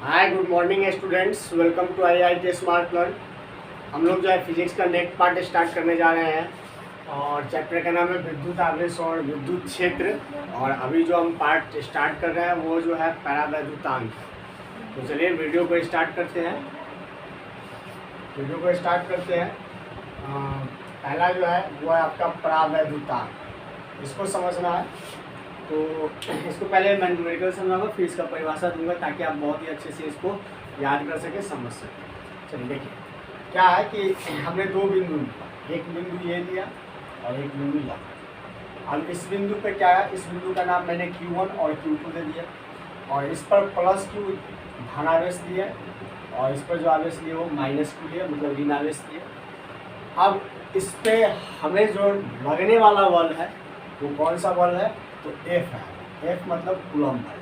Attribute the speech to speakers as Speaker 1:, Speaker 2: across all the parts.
Speaker 1: Hi good morning students, welcome to IIT smart learn. हम लोग जो है फिजिक्स का नेक्स्ट पार्ट स्टार्ट करने जा रहे हैं और चैप्टर का नाम है विद्युत आवेश और विद्युत क्षेत्र। और अभी जो हम पार्ट स्टार्ट कर रहे हैं वो जो है परावैद्युतांक। तो चलिए वीडियो को स्टार्ट करते हैं। पहला जो है वो है आपका परावैद्युतांक। इसको समझना है तो इसको पहले मैं न्यूमेरिकल समझाऊंगा, फिर इसका परिभाषा दूंगा ताकि आप बहुत ही अच्छे से इसको याद कर सके, समझ सकें। चलिए देखिए क्या है कि हमने दो बिंदु लिया, एक बिंदु ये लिया और एक बिंदु लिया। अब इस बिंदु पे क्या है, इस बिंदु का नाम मैंने Q1 और Q2 दे दिया और इस पर प्लस Q धनावेश दिया और इस पर जो आवेश लिए वो माइनस Q लिया, मतलब ऋण आवेश दिया। अब इस पे हमें जो लगने वाला बल है वो कौन सा बल है, तो F है। F मतलब कूलम्ब बल।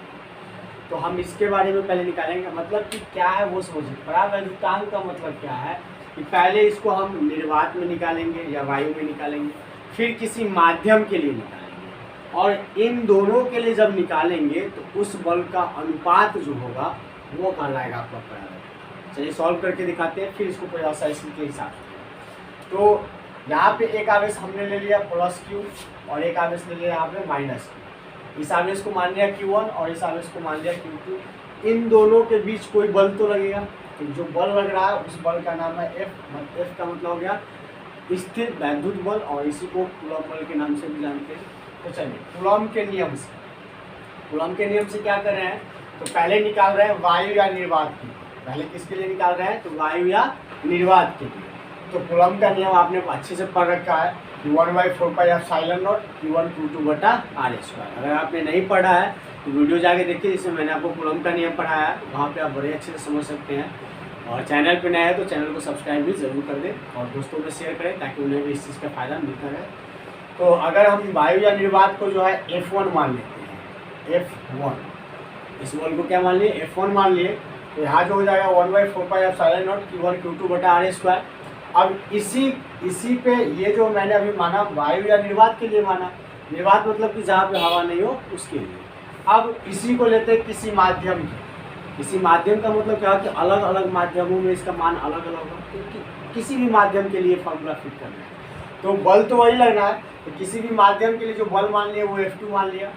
Speaker 1: तो हम इसके बारे में पहले निकालेंगे, मतलब कि क्या है वो समझिए। परावैद्युतांक का मतलब क्या है कि पहले इसको हम निर्वात में निकालेंगे या वायु में निकालेंगे, फिर किसी माध्यम के लिए निकालेंगे और इन दोनों के लिए जब निकालेंगे तो उस बल का अनुपात जो होगा वो कहलाएगा आपका परावैद्युतांक। चलिए सॉल्व करके दिखाते हैं, फिर इसको परिभाषा इसी के हिसाब से। तो यहाँ पे एक आवेश हमने ले लिया प्लस Q और एक आवेश ले लिया यहाँ पे माइनस Q। इस आवेश को मान लिया Q1 और इस आवेश को मान लिया Q2। इन दोनों के बीच कोई बल तो लगेगा, तो जो बल लग रहा है उस बल का नाम है F। F का मतलब हो गया स्थिर वैद्युत बल और इसी को कूलम्ब बल के नाम से भी जानते हैं। तो चलिए कूलम्ब के नियम से क्या कर रहे हैं, तो पहले निकाल रहे हैं वायु या निर्वात के। पहले किसके लिए निकाल रहे हैं, तो वायु या निर्वात के लिए। तो कूलम्ब का नियम आपने अच्छे से पढ़ रखा है कि 1/4πε0 Q1 Q2/r²। अगर आपने नहीं पढ़ा है तो वीडियो जाके देखिए, जिसमें मैंने आपको कूलम्ब का नियम पढ़ाया है, वहाँ पे आप बड़े अच्छे से समझ सकते हैं। और चैनल पे नया है तो चैनल को सब्सक्राइब भी ज़रूर कर दें और दोस्तों में शेयर करें ताकि उन्हें भी इस चीज़ का फ़ायदा मिलता रहे। तो अगर हम वायु या निर्वात को जो है F1 मान लेते हैं, F1, इस बल को क्या मान लिए, F1 मान लिए, तो यहाँ जो हो जाएगा 1/4πε0 Q1 Q2/r²। अब इसी पे ये जो मैंने अभी माना वायु या निर्वात के लिए माना, निर्वात मतलब कि जहाँ पे हवा नहीं हो उसके लिए। अब इसी को लेते हैं किसी माध्यम का मतलब क्या है कि अलग अलग माध्यमों में इसका मान अलग अलग हो, क्योंकि किसी भी माध्यम के लिए फॉर्मूला फिट करना है तो बल तो वही लगना है। तो किसी भी माध्यम के लिए जो बल मान लिया वो F2 मान लिया,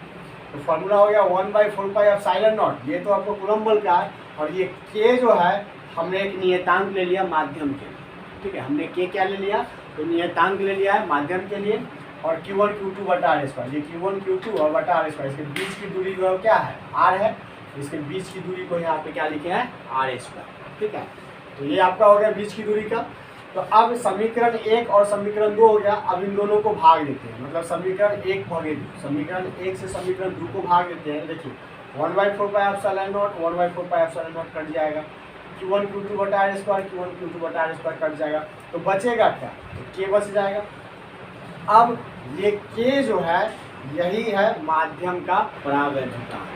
Speaker 1: तो फॉर्मूला हो गया 1/4πε0। ये तो आपको कूलम्ब बल का है और ये K जो है हमने एक नियतांक ले लिया माध्यम के लिए। ठीक है, हमने K क्या ले लिया, तो नियतांक ले लिया है माध्यम के लिए। और Q1 Q2/r², ये Q1 Q2 और r², इसके बीच की दूरी जो है क्या है, r है। इसके बीच की दूरी को यहाँ पे क्या लिखे हैं, r²। ठीक है, तो ये आपका हो गया बीच की दूरी का। तो अब समीकरण 1 और समीकरण 2 हो गया। अब इन दोनों को भाग देते हैं, मतलब समीकरण 1 भागे 2, समीकरण 1 से समीकरण 2 को भाग देते हैं। देखिए 1/4πε0 1/4πε0 कट जाएगा, Q1 Q2/r², Q1 Q2/r² cut जाएगा, तो बचेगा क्या, तो K बच जाएगा। अब ये K जो है यही है माध्यम का परावैद्युतांक।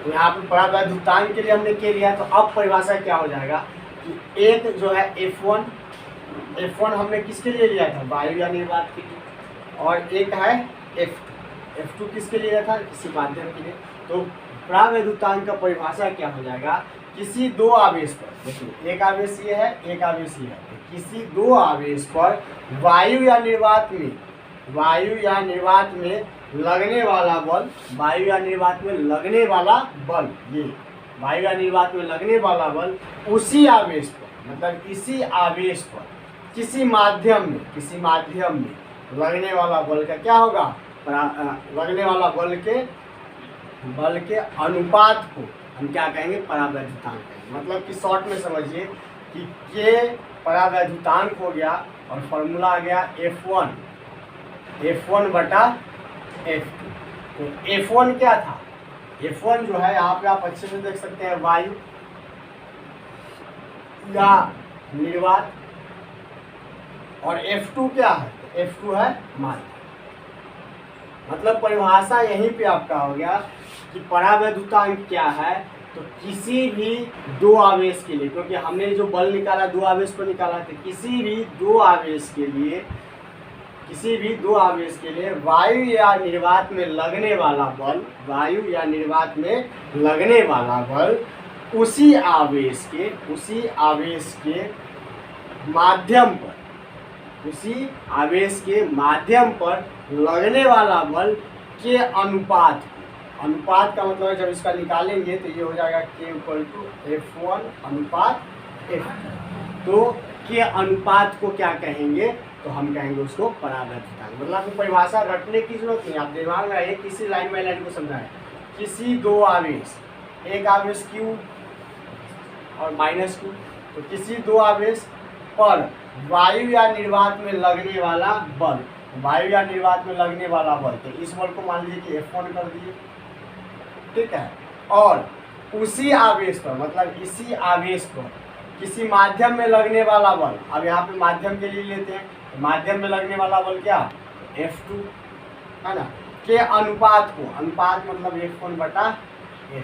Speaker 1: तो यहाँ पे परावैद्युतांक के लिए हमने K लिया, तो अब परिभाषा क्या हो जाएगा कि एक जो है F1 हमने किसके लिए लिया था, वायु या निर्वात के लिए, और एक है F2 किसके लिए लिया था, किसी माध्यम के लिए। तो परावैद्युतांक का परिभाषा क्या हो जाएगा, किसी दो आवेश पर, देखिए एक आवेश ये है एक आवेश ये है, तो किसी दो आवेश पर वायु या निर्वात में लगने वाला बल, वायु या निर्वात में लगने वाला बल, ये वायु या निर्वात में लगने वाला बल उसी आवेश पर, मतलब इसी आवेश पर किसी माध्यम में लगने वाला बल का क्या होगा, लगने वाला बल के अनुपात को हम क्या कहेंगे, परावैद्युतांक कहेंगे। मतलब कि शॉर्ट में समझिए कि K परावैद्युतांक हो गया और फॉर्मूला आ गया F1/F2। तो F1 क्या था, F1 जो है यहाँ पे आप अच्छे से देख सकते हैं वायु या निर्वात, और F2 क्या है, तो F2 है माध्यम। मतलब परिभाषा यहीं पे आपका हो गया कि परावैद्युतांक क्या है, तो किसी भी दो आवेश के लिए, क्योंकि हमने जो बल निकाला दो आवेश पर निकाला था, किसी भी दो आवेश के लिए वायु या निर्वात में लगने वाला बल उसी आवेश के माध्यम पर लगने वाला बल के अनुपात का मतलब है जब इसका निकालेंगे तो ये हो जाएगा K = F1 अनुपात F। तो के अनुपात को क्या कहेंगे, तो हम कहेंगे उसको परावैद्युतांक। मतलब आपको परिभाषा रटने की जरूरत नहीं, आप दिमाग में आइए, किसी लाइन बाई लाइन को समझाएं। किसी दो आवेश, एक आवेश Q और -Q, तो किसी दो आवेश पर वायु या निर्वात में लगने वाला बल, तो इस बल को मान लीजिए कि F1 कर दिए, ठीक है। और उसी आवेश पर, मतलब इसी आवेश पर किसी माध्यम में लगने वाला बल, अब यहाँ पे माध्यम के लिए लेते हैं, तो माध्यम में लगने वाला बल क्या, F2 है ना, के अनुपात मतलब F1 बटा F2,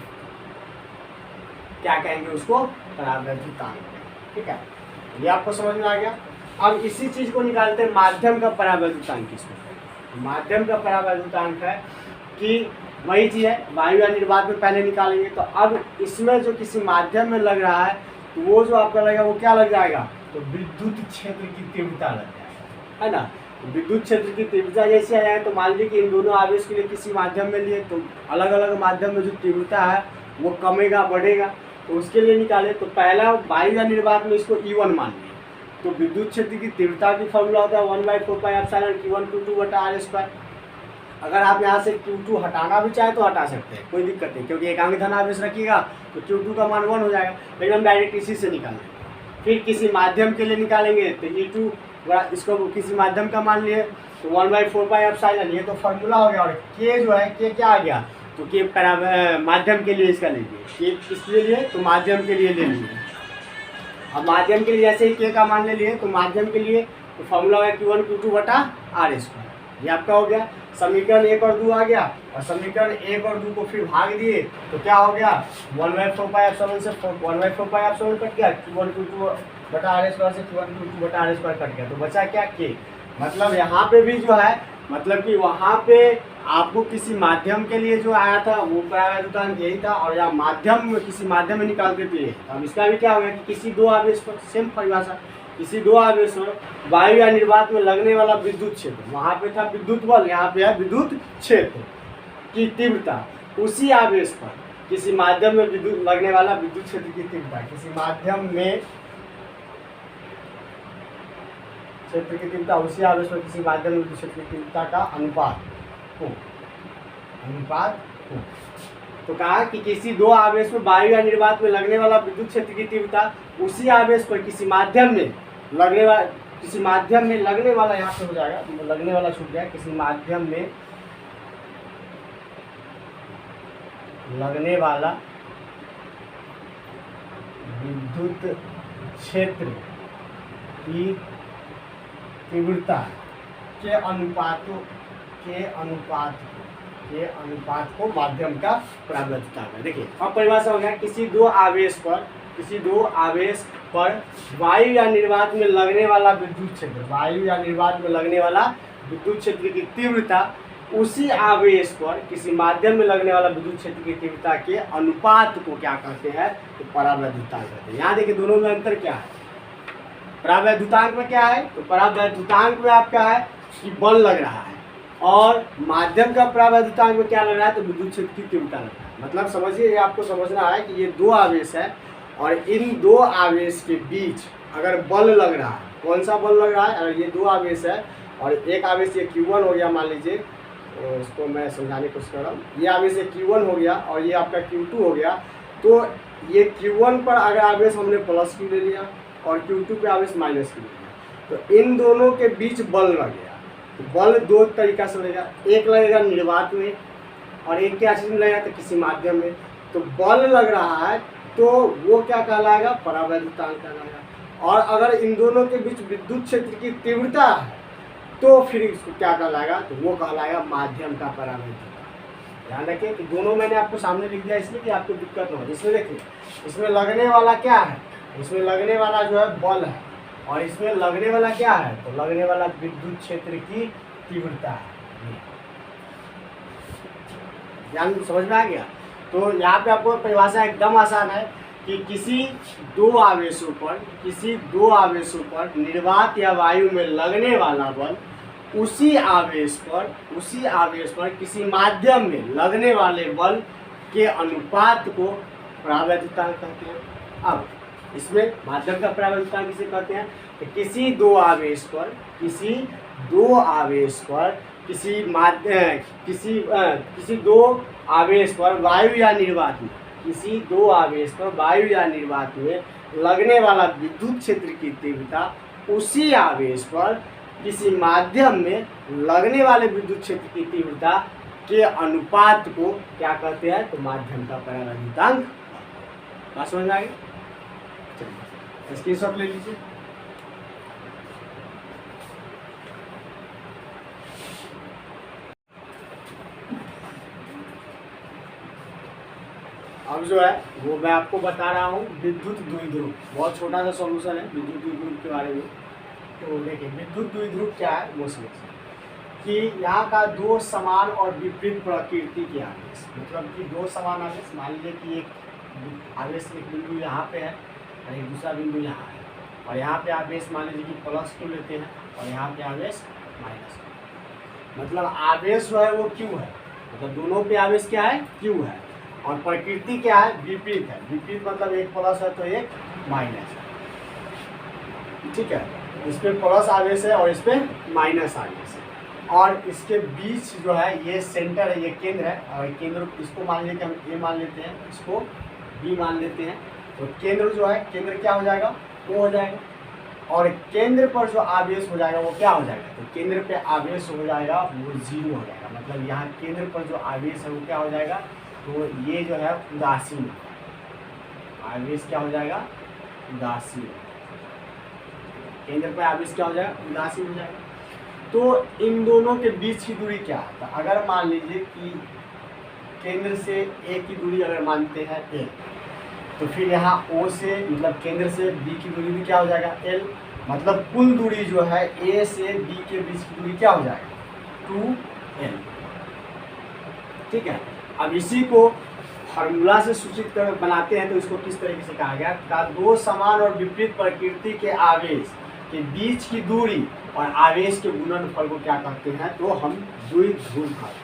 Speaker 1: क्या कहेंगे उसको, परावैद्युतांक, ठीक है। ये आपको समझ में आ गया। अब इसी चीज को निकालते हैं माध्यम का परावैद्युतांक किसको। माध्यम का परावैद्युतांक है कि वही चीज है, वायु या निर्वात में पहले निकालेंगे, तो अब इसमें जो किसी माध्यम में लग रहा है, तो वो जो आपका लगेगा वो क्या लग जाएगा, तो विद्युत क्षेत्र की तीव्रता लग जाएगा, है ना। विद्युत क्षेत्र की तीव्रता जैसे आ जाए, तो मान लीजिए कि इन दोनों आवेश के लिए किसी माध्यम में लिए, तो अलग अलग माध्यम में जो तीव्रता है वो कमेगा बढ़ेगा, तो उसके लिए निकाले। तो पहला वायु या निर्वात में इसको E1 मान लिया, तो विद्युत क्षेत्र की तीव्रता की फॉर्मूला होता है 1/4πε Q1 Q2 बटा R²। अगर आप यहाँ से Q2 हटाना भी चाहे तो हटा सकते हैं, कोई दिक्कत नहीं, क्योंकि एकांक धन आवेश रखिएगा तो Q2 का मान 1 हो जाएगा, लेकिन हम डायरेक्ट इसी से निकालेंगे। फिर किसी माध्यम के लिए निकालेंगे तो E2 इसको किसी माध्यम का मान लिए, तो 1/4πε, ये तो फॉर्मूला हो गया। और K जो है, K क्या आ गया, तो K माध्यम के लिए इसका लीजिए, K किसके लिए, तो माध्यम के लिए ले लीजिए। अब माध्यम के लिए जैसे ही K का मान ले लिए, तो माध्यम के लिए तो फॉर्मूला है Q1 Q2 बटा R²। ये आपका हो गया, समीकरण 1 और 2 आ गया, और समीकरण 1 और 2 को फिर भाग दिए तो क्या हो गया, 1/4πε से 1/4πε कट गया, Q1 Q2 बटा R² से Q1 Q2 बटा R² कट गया, तो बचा क्या, K। मतलब यहाँ पे भी जो है, मतलब कि वहाँ पे आपको किसी माध्यम के लिए जो आया था वो परावैद्युतांक यही था, और यहाँ माध्यम किसी माध्यम में निकालते थे। अब इसका भी क्या हो गया कि किसी दो आवेश पर, सेम परिभाषा, किसी दो आवेश में वायु या निर्वात में लगने वाला विद्युत क्षेत्र, वहाँ पे था विद्युत बल, यहाँ पे है विद्युत क्षेत्र की तीव्रता, उसी आवेश पर किसी माध्यम में विद्युत लगने वाला विद्युत क्षेत्र की तीव्रता, किसी माध्यम में क्षेत्र की तीव्रता, उसी आवेश पर किसी माध्यम में विद्युत क्षेत्र की तीव्रता का अनुपात हो। तो कहा कि किसी दो आवेश में वायु या निर्वात में लगने वाला विद्युत क्षेत्र की तीव्रता, उसी आवेश पर किसी माध्यम में लगने वाला यहाँ पे हो जाएगा, लगने वाला छूट गया, किसी माध्यम में लगने वाला विद्युत क्षेत्र की तीव्रता के अनुपात को माध्यम का परावैद्युतांक है। देखिए अब परिभाषा हो गया, किसी दो आवेश पर वायु या निर्वात में लगने वाला विद्युत क्षेत्र की तीव्रता, उसी आवेश पर किसी माध्यम में लगने वाला विद्युत क्षेत्र की तीव्रता के अनुपात को क्या कहते हैं, तो परावैद्युतांक कहते हैं। यहाँ देखिए दोनों में अंतर क्या है, परावैद्युतांक में क्या है, तो परावैद्युतांक में आपका है कि बल लग रहा है, और माध्यम का परावैद्युतांक में क्या लग रहा है, तो विद्युत क्षेत्र की तीव्रता लग रहा है। मतलब समझिए, ये आपको समझना है कि ये दो आवेश है, और इन दो आवेश के बीच अगर बल लग रहा है, कौन सा बल लग रहा है, अगर ये दो आवेश है और एक आवेश ये Q1 हो गया, मान लीजिए, इसको मैं समझाने की कोशिश कर रहा हूँ, ये आवेश ये Q1 हो गया और ये आपका Q2 हो गया, तो ये Q1 पर अगर आवेश हमने प्लस Q ले लिया और Q2 पे आवेश माइनस Q ले लिया, तो इन दोनों के बीच बल लगेगा। तो बल दो तरीका से लगेगा, एक लगेगा निर्वात में और एक क्या चीज़ में लगेगा, तो किसी माध्यम में। तो बल लग रहा है तो वो क्या कहलाएगा, परावैद्युतांक कहलाएगा। और अगर इन दोनों के बीच विद्युत क्षेत्र की तीव्रता है तो फिर इसको क्या कहलाएगा, तो वो कहलाएगा माध्यम का परावैद्युतांक। ध्यान रखिए कि दोनों मैंने आपको सामने लिख दिया इसलिए कि आपको दिक्कत हो। इसमें देखिए, इसमें लगने वाला क्या है, इसमें लगने वाला जो है बल है, और इसमें लगने वाला क्या है, तो लगने वाला विद्युत क्षेत्र की तीव्रता है। ध्यान समझ में आ गया। तो यहाँ पे आपको परिभाषा एकदम आसान है कि किसी दो आवेशों पर निर्वात या वायु में लगने वाला बल उसी आवेश पर किसी माध्यम में लगने वाले बल के अनुपात को परावैद्युतांक कहते हैं। अब इसमें माध्यम का परावैद्युतांक किसे कहते हैं? तो किसी दो आवेश पर किसी दो आवेश पर वायु या निर्वात में लगने वाला विद्युत क्षेत्र की तीव्रता उसी आवेश पर किसी माध्यम में लगने वाले विद्युत क्षेत्र की तीव्रता के अनुपात को क्या कहते हैं? तो माध्यम का परावैद्युतांक। बात समझ में आ गई? चलिए स्क्रीनशॉट ले लीजिए। अब जो है वो मैं आपको बता रहा हूँ विद्युत द्विध्रुव। बहुत छोटा सा सॉल्यूशन है विद्युत द्विध्रुव के बारे में। तो देखिए विद्युत द्विध्रुव क्या है वो समझिए कि यहाँ का दो समान और विपरीत प्रकृति के आवेश, मतलब कि दो समान आवेश, मान लीजिए कि एक आवेश एक बिंदु यहाँ पे है और एक दूसरा बिंदु यहाँ है, और यहाँ पे आवेश मान लीजिए कि +2 लेते हैं और यहाँ पे आवेश -2, मतलब आवेश जो है वो Q है, मतलब दोनों पे आवेश क्या है? Q है, और प्रकृति क्या है? विपरीत है। विपरीत मतलब एक प्लस है तो एक माइनस है, ठीक है। इस पे प्लस आवेश है और इस पे माइनस आवेश है, और इसके बीच जो है ये सेंटर है, ये केंद्र है, और केंद्र इसको मान लीजिए कि हम A मान लेते हैं, इसको B मान लेते हैं। तो केंद्र जो है, केंद्र क्या हो जाएगा? O हो जाएगा, और केंद्र पर जो आवेश हो जाएगा वो क्या हो जाएगा? तो केंद्र पे आवेश हो जाएगा वो 0 हो जाएगा, मतलब यहाँ केंद्र पर जो आवेश है वो क्या हो जाएगा? तो ये जो है उदासीन आवेश क्या हो जाएगा? उदासीन। केंद्र पर आवेश क्या हो जाएगा? उदासीन हो जाएगा। तो इन दोनों के बीच की दूरी क्या है? तो अगर मान लीजिए कि केंद्र से A की दूरी अगर मानते हैं L, तो फिर यहाँ O से मतलब केंद्र से B की दूरी भी क्या हो जाएगा? L, मतलब कुल दूरी जो है A से B के बीच की दूरी क्या हो जाएगा? 2L, ठीक है। अब इसी को फार्मूला से सूचित कर बनाते हैं तो इसको किस तरीके से कहा गया? का दो समान और विपरीत प्रकृति के आवेश के बीच की दूरी और आवेश के गुणनफल को क्या कहते हैं? तो हम द्विध्रुव कहते हैं।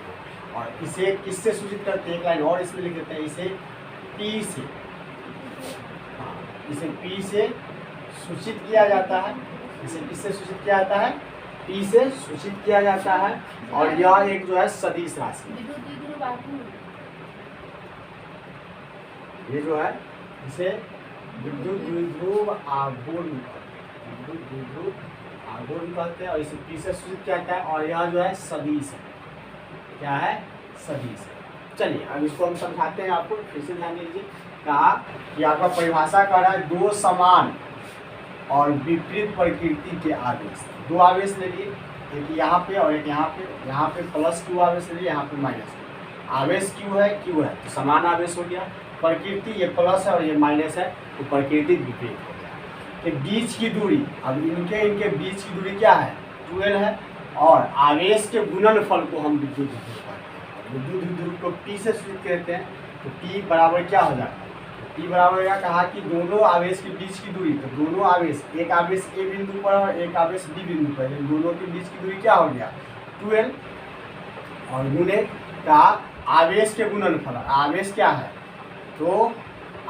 Speaker 1: और इसे किससे सूचित करते हैं? एक लाइन और इसमें लिख देते हैं, इसे P से, इसे P से सूचित किया जाता है। इसे किससे सूचित किया जाता है? P से सूचित किया जाता है, और यह एक जो है सदिश राशि है। ये जो है इसे विद्युत द्विध्रुव आघूर्ण कहते हैं, और इसे P से सूचित किया जाता है, और यह जो है सदिश है। क्या है? सदिश है। चलिए अब इसको हम समझाते हैं आपको, फिर से ध्यान दीजिए। कहा कि आपका परिभाषा कर रहा है दो समान और विपरीत प्रकृति के आवेश। दो आवेश ले लिए, एक यहाँ पे और एक यहाँ पे। यहाँ पे +Q आवेश ले लिए, यहाँ पे -Q। आवेश Q है तो समान आवेश हो गया। प्रकृति ये प्लस है और ये माइनस है, तो प्रकृति विपरीत हो गया। तो बीच की दूरी, अब इनके बीच की दूरी क्या है? 2L है, और आवेश के गुणनफल को हम विद्युत द्विध्रुव कहते हैं। विद्युत द्विध्रुव को P से सूचित करते हैं, तो P बराबर क्या हो जाएगा? P बराबर क्या कहा कि दोनों आवेश के बीच की दूरी, तो दोनों आवेश, एक आवेश A बिंदु पर और एक आवेश B बिंदु पर, दोनों के बीच की दूरी क्या हो गया? 2L, और गुणे का आवेश के गुणनफल। आवेश क्या है? तो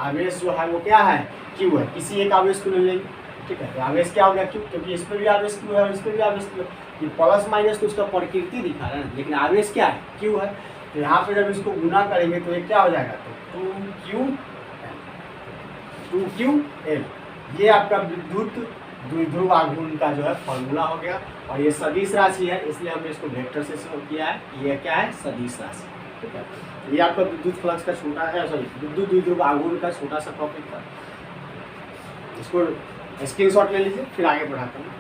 Speaker 1: आवेश जो है वो क्या है? Q है। किसी एक आवेश को ले लेंगे, ठीक है। तो आवेश क्या हो गया? Q, क्योंकि इस पर भी आवेश Q है और इस पर भी आवेश Q है। ये प्लस माइनस तो उसका प्रकृति दिखा रहा है, लेकिन आवेश क्या है? Q है। तो यहाँ पे जब इसको गुना करेंगे तो ये क्या हो जाएगा? तो 2QL, ये आपका विद्युत द्विध्रुव आघूर्ण का जो है फॉर्मूला हो गया। और ये सदिश राशि है, इसलिए हमने इसको वेक्टर से शो किया है। ये क्या है? सदिश राशि, ठीक है। ये आपका विद्युत फ्लक्स का छोटा है, सॉरी विद्युत द्विध्रुव आघूर्ण का छोटा सा टॉपिक था। इसको स्क्रीनशॉट ले लीजिए, फिर आगे बढ़ाते हैं।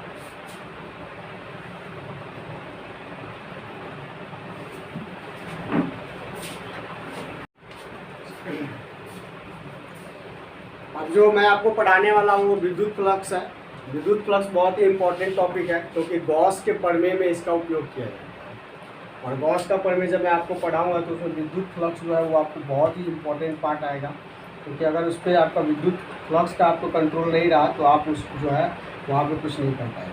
Speaker 1: अब जो मैं आपको पढ़ाने वाला हूँ वो विद्युत फ्लक्स है। विद्युत फ्लक्स बहुत ही इंपॉर्टेंट टॉपिक है, क्योंकि गॉस के प्रमेय में इसका उपयोग किया जाए। और गॉस का प्रमेय जब मैं आपको पढ़ाऊंगा तो उसमें विद्युत फ्लक्स जो है वो आपको बहुत ही इंपॉर्टेंट पार्ट आएगा। क्योंकि अगर उस पर आपका विद्युत फ्लक्स का आपको कंट्रोल नहीं रहा तो आप उस जो है वहाँ पे कुछ नहीं कर पाएंगे।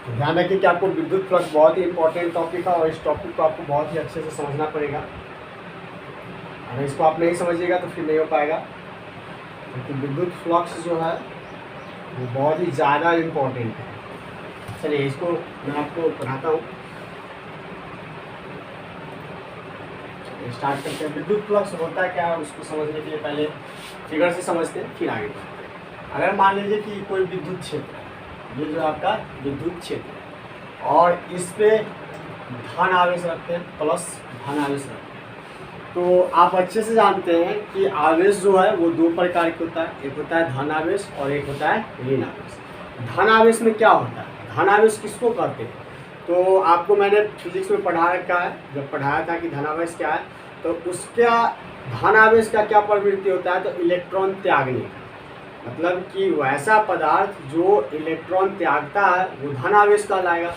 Speaker 1: तो ध्यान रखिए कि आपको विद्युत फ्लक्स बहुत ही इंपॉर्टेंट टॉपिक है और इस टॉपिक को आपको बहुत ही अच्छे से समझना पड़ेगा। अगर इसको आप नहीं समझिएगा तो फिर नहीं हो पाएगा, क्योंकि विद्युत फ्लक्स जो है वो बहुत ही ज़्यादा इम्पोर्टेंट है। चलिए इसको मैं आपको पढ़ाता हूँ, स्टार्ट करते हैं। विद्युत फ्लक्स होता है क्या है उसको समझने के लिए पहले फिगर से समझते हैं, फिर आगे बढ़ते हैं। अगर मान लीजिए कि कोई विद्युत क्षेत्र है, ये जो आपका विद्युत क्षेत्र है और इस पे धन आवेश रखते हैं, प्लस धन आवेश रखते हैं, तो आप अच्छे से जानते हैं कि आवेश जो है वो दो प्रकार के होता है, एक होता है धन आवेश और एक होता है ऋण आवेश। धन आवेश में क्या होता है, धन आवेश किसको कहते हैं, तो आपको मैंने फिजिक्स में पढ़ा रखा है, जब पढ़ाया था कि धन आवेश क्या है, तो उसका धन आवेश का क्या प्रवृत्ति होता है, तो इलेक्ट्रॉन त्यागने का, मतलब कि वैसा पदार्थ जो इलेक्ट्रॉन त्यागता है वो धन आवेश कहलाएगा।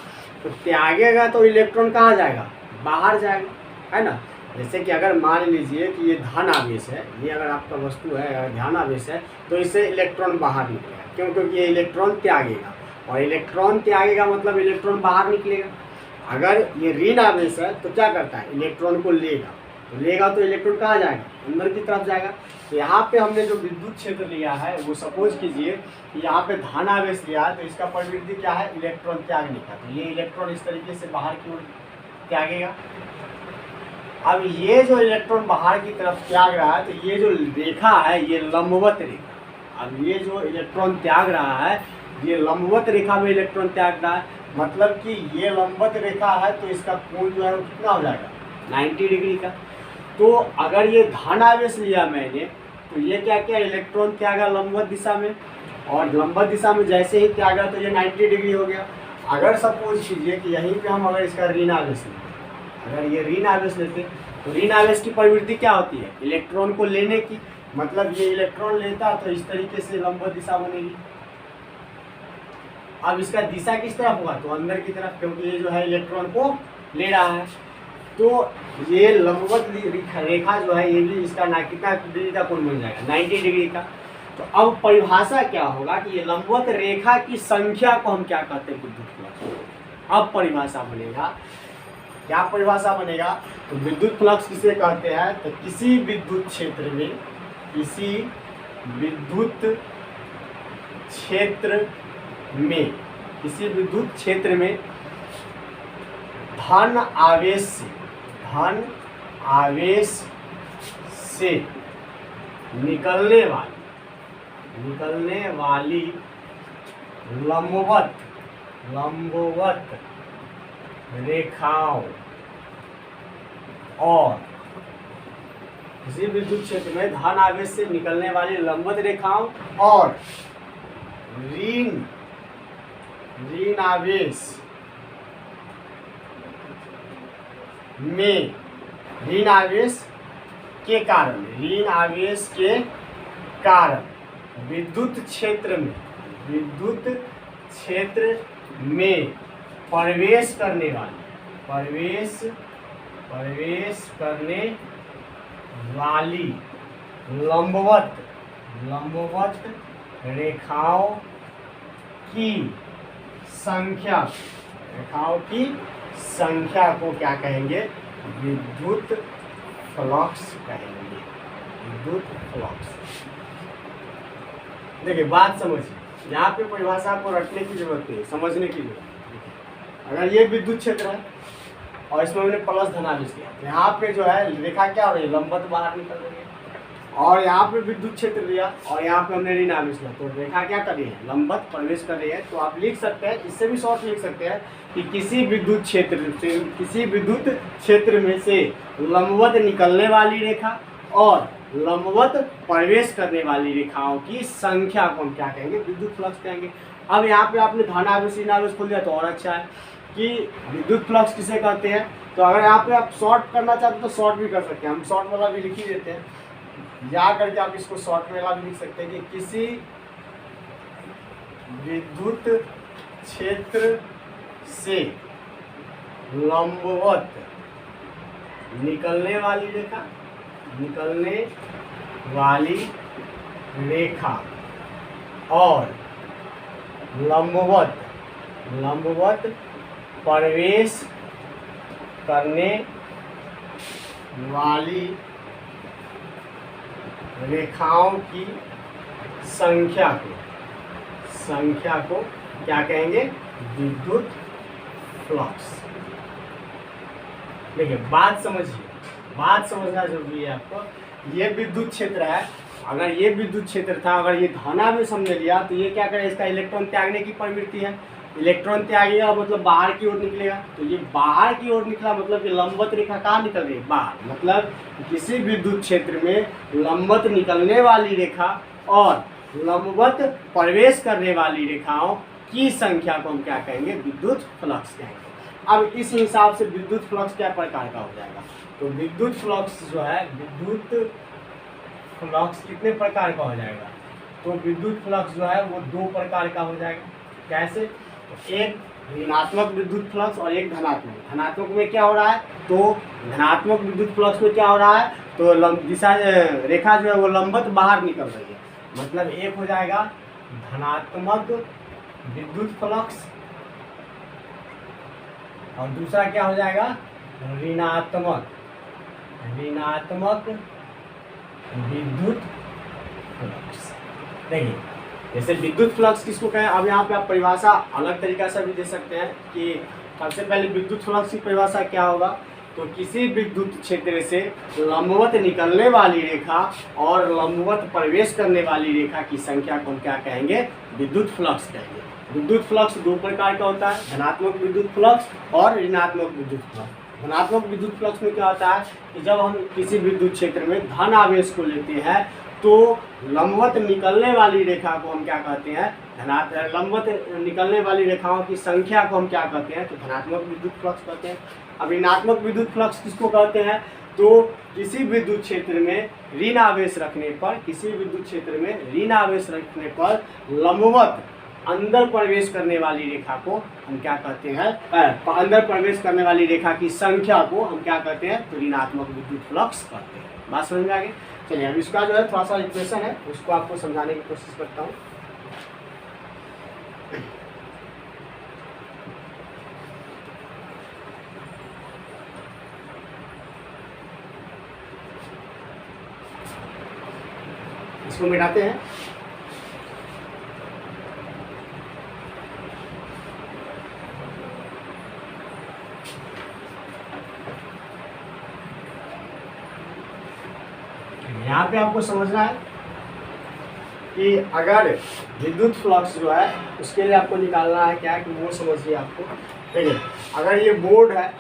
Speaker 1: तो त्यागेगा तो इलेक्ट्रॉन कहाँ जाएगा, बाहर जाएगा, है ना। जैसे कि अगर मान लीजिए कि ये धन आवेश है, ये अगर आपका वस्तु है, अगर धन आवेश है तो इससे इलेक्ट्रॉन बाहर निकलेगा, क्यों, क्योंकि ये इलेक्ट्रॉन त्यागेगा और इलेक्ट्रॉन त्यागेगा मतलब इलेक्ट्रॉन बाहर निकलेगा। अगर ये ऋण आवेश है तो क्या करता है, इलेक्ट्रॉन को लेगा, तो लेगा तो इलेक्ट्रॉन कहाँ जाएगा, अंदर की तरफ जाएगा। तो यहाँ पे हमने जो विद्युत क्षेत्र लिया है वो सपोज कीजिए यहाँ पे धन आवेश लिया है, तो इसका प्रवृत्ति क्या है, इलेक्ट्रॉन त्यागने का। तो ये इलेक्ट्रॉन इस तरीके से बाहर की ओर त्यागेगा। अब ये जो इलेक्ट्रॉन बाहर की तरफ त्याग रहा है, तो ये जो रेखा है ये लंबवत रेखा, अब ये जो इलेक्ट्रॉन त्याग रहा है ये लंबवत रेखा में इलेक्ट्रॉन त्याग रहा है, मतलब कि ये लंबवत रेखा है तो इसका कोण जो है वो कितना हो जाएगा, 90 डिग्री का। तो अगर ये धन आवेश लिया मैंने, तो ये क्या किया, इलेक्ट्रॉन त्यागा लंबवत दिशा में, और लंबवत दिशा में जैसे ही त्यागा तो ये 90 डिग्री हो गया। अगर सपोज कीजिए कि यहीं पे हम अगर इसका ऋण आवेश लेते, अगर ये ऋण आवेश लेते तो ऋण आवेश की प्रवृत्ति क्या होती है, इलेक्ट्रॉन को लेने की, मतलब ये इलेक्ट्रॉन लेता तो इस तरीके से लंबवत दिशा बनेगी। अब इसका दिशा किस तरफ होगा, तो अंदर की तरफ, क्योंकि ये जो है इलेक्ट्रॉन को ले रहा है। तो ये लंबवत रेखा जो है ये भी इसका ना कितना डिग्री का कोण बन जाएगा, 90 डिग्री का। तो अब परिभाषा क्या होगा कि ये लंबवत रेखा की संख्या को हम क्या कहते हैं, विद्युत फ्लक्स। अब परिभाषा बनेगा, क्या परिभाषा बनेगा, तो विद्युत फ्लक्स किसे कहते हैं, तो किसी विद्युत क्षेत्र में, किसी विद्युत क्षेत्र में, किसी विद्युत क्षेत्र में धन आवेश से निकलने वाली लंबवत रेखाओं और किसी विद्युत क्षेत्र में धन आवेश से निकलने वाली लंबवत रेखाओं और ऋण आवेश में, ऋण आवेश के कारण विद्युत क्षेत्र में प्रवेश करने वाली लंबवत रेखाओं की संख्या को क्या कहेंगे, विद्युत फ्लक्स कहेंगे, विद्युत फ्लक्स। देखिए बात समझिए, यहाँ पे परिभाषा को रटने की जरूरत नहीं, समझने की जरूरत है। अगर ये विद्युत क्षेत्र है और इसमें हमने प्लस धन आवेश लिया, तो यहाँ पे जो है रेखा क्या हो रही है, लंबवत बाहर निकल रही है, और यहाँ पे विद्युत क्षेत्र लिया और यहाँ पे हमने ऋण आवेश लिया, तो रेखा क्या कर रही है, लंबवत प्रवेश कर रही है। तो आप लिख सकते हैं, इससे भी शॉर्ट लिख सकते हैं कि किसी विद्युत क्षेत्र में से लंबवत निकलने वाली रेखा और लंबवत प्रवेश करने वाली रेखाओं की संख्या को हम क्या कहेंगे, विद्युत फ्लक्स कहेंगे। अब यहाँ पे आपने धन आवेश ऋण आवेश खोल दिया तो और अच्छा है कि विद्युत फ्लक्स किसे कहते हैं। तो अगर यहाँ पे आप शॉर्ट करना चाहते हैं तो शॉर्ट भी कर सकते हैं, हम शॉर्ट वाला भी लिख ही देते हैं, या करके आप इसको शॉर्ट वाला भी लिख सकते हैं कि किसी विद्युत क्षेत्र से लंबवत निकलने वाली रेखा और लंबवत प्रवेश करने वाली रेखाओं की संख्या को क्या कहेंगे? विद्युत फ्लक्स। देखिए बात समझना जरूरी है आपको। ये विद्युत क्षेत्र है, अगर ये विद्युत क्षेत्र था, अगर ये धनावेश हमने लिया तो ये क्या करे? इसका इलेक्ट्रॉन त्यागने की प्रवृत्ति है। इलेक्ट्रॉन त्यागेगा मतलब बाहर की ओर निकलेगा, तो ये बाहर की ओर निकला मतलब कि लंबवत रेखा कहाँ निकल रही है? बाहर। मतलब किसी विद्युत क्षेत्र में लंबवत निकलने वाली रेखा और लंबवत प्रवेश करने वाली रेखाओं की संख्या को हम क्या कहेंगे? विद्युत फ्लक्स कहेंगे। अब इस हिसाब से विद्युत फ्लक्स क्या प्रकार का हो जाएगा? तो विद्युत फ्लक्स जो है, विद्युत फ्लक्स कितने प्रकार का हो जाएगा? तो विद्युत फ्लक्स जो है वो दो प्रकार का हो जाएगा। कैसे? एक ऋणात्मक विद्युत फ्लक्स और एक धनात्मक। धनात्मक में क्या हो रहा है? तो धनात्मक विद्युत फ्लक्स में क्या हो रहा है? तो दिशा रेखा जो है वो लंबवत बाहर निकल रही है। मतलब एक हो जाएगा धनात्मक विद्युत फ्लक्स और दूसरा क्या हो जाएगा? ऋणात्मक विद्युत फ्लक्स। देखिए जैसे विद्युत फ्लक्स किसको कहें? अब यहाँ पे आप परिभाषा अलग तरीका से भी दे सकते हैं कि सबसे पहले विद्युत फ्लक्स की परिभाषा क्या होगा? तो किसी विद्युत क्षेत्र से लंबवत निकलने वाली रेखा और लंबवत प्रवेश करने वाली रेखा की संख्या को हम क्या कहेंगे? विद्युत फ्लक्स कहेंगे। विद्युत फ्लक्स दो प्रकार का होता है, धनात्मक विद्युत फ्लक्स और ऋणात्मक विद्युत फ्लक्स। धनात्मक विद्युत फ्लक्स में क्या होता है कि जब हम किसी विद्युत क्षेत्र में धन आवेश को लेते हैं तो लंबवत निकलने वाली रेखा को हम क्या कहते हैं? लंबवत निकलने वाली रेखाओं की संख्या को हम क्या कहते हैं? तो धनात्मक विद्युत फ्लक्स कहते हैं। अब ऋणात्मक विद्युत फ्लक्स किसको कहते हैं? तो किसी विद्युत क्षेत्र में ऋण आवेश रखने पर लंबवत अंदर प्रवेश करने वाली रेखा को हम क्या कहते हैं? अंदर प्रवेश करने वाली रेखा की संख्या को हम क्या कहते हैं? तो ऋणात्मक विद्युत फ्लक्स कहते हैं। बात समझ में आ गई? चलिए अब इसका जो है थोड़ा सा इक्वेशन है उसको आपको समझाने की कोशिश करता हूँ। इसको मिटाते हैं। यहाँ पे आपको समझना है कि अगर विद्युत फ्लक्स जो है उसके लिए आपको निकालना है क्या कि वो समझिए आपको। देखिए अगर ये बोर्ड है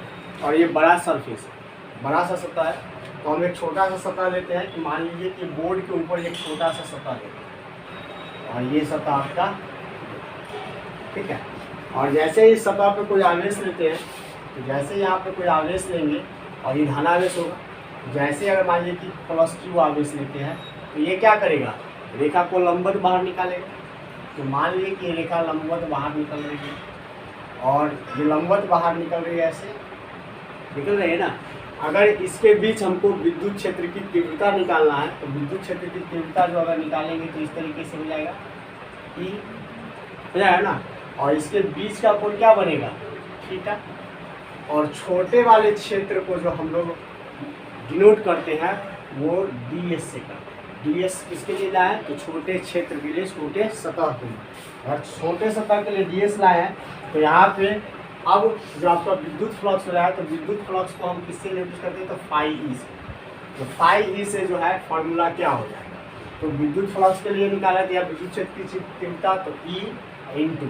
Speaker 1: और ये बड़ा सरफेस है, बड़ा सा सतह है, तो हम एक छोटा सा सतह लेते हैं कि मान लीजिए कि बोर्ड के ऊपर एक छोटा सा सतह लेते हैं और ये सतह आपका, ठीक है। और जैसे ही सतह पे कोई आवेश लेते हैं तो जैसे यहाँ पे कोई आवेश लेंगे और ये धनावेश होगा, जैसे अगर मान लीजिए कि +Q आवेश लेते हैं तो ये क्या करेगा? रेखा को लंबवत बाहर निकालेगा। तो मान लीजिए कि ये रेखा लंबवत बाहर निकल रही है और ये लंबवत बाहर निकल रही है, ऐसे निकल रही है ना। अगर इसके बीच हमको विद्युत क्षेत्र की तीव्रता निकालना है तो विद्युत क्षेत्र की तीव्रता जो अगर निकालेंगे तो इस तरीके से हो जाएगा, E हो जाएगा ना। और इसके बीच का कोण क्या बनेगा? थीटा। और छोटे वाले क्षेत्र को जो हम लोग डिनोट करते हैं वो ds से करते हैं। ds किसके लिए लाए हैं? तो छोटे क्षेत्र के लिए, छोटे सतह के लिए। अगर छोटे सतह के लिए ds लाए हैं तो यहाँ पे अब जो आपका विद्युत फ्लक्स हो रहा है तो विद्युत फ्लक्स को हम किससे नोटिस करते हैं? तो φE से। तो φE से जो है फॉर्मूला क्या हो जाएगा? तो विद्युत फ्लक्स के लिए निकाला दिया विद्युत क्षेत्र की तीव्रता, तो E ×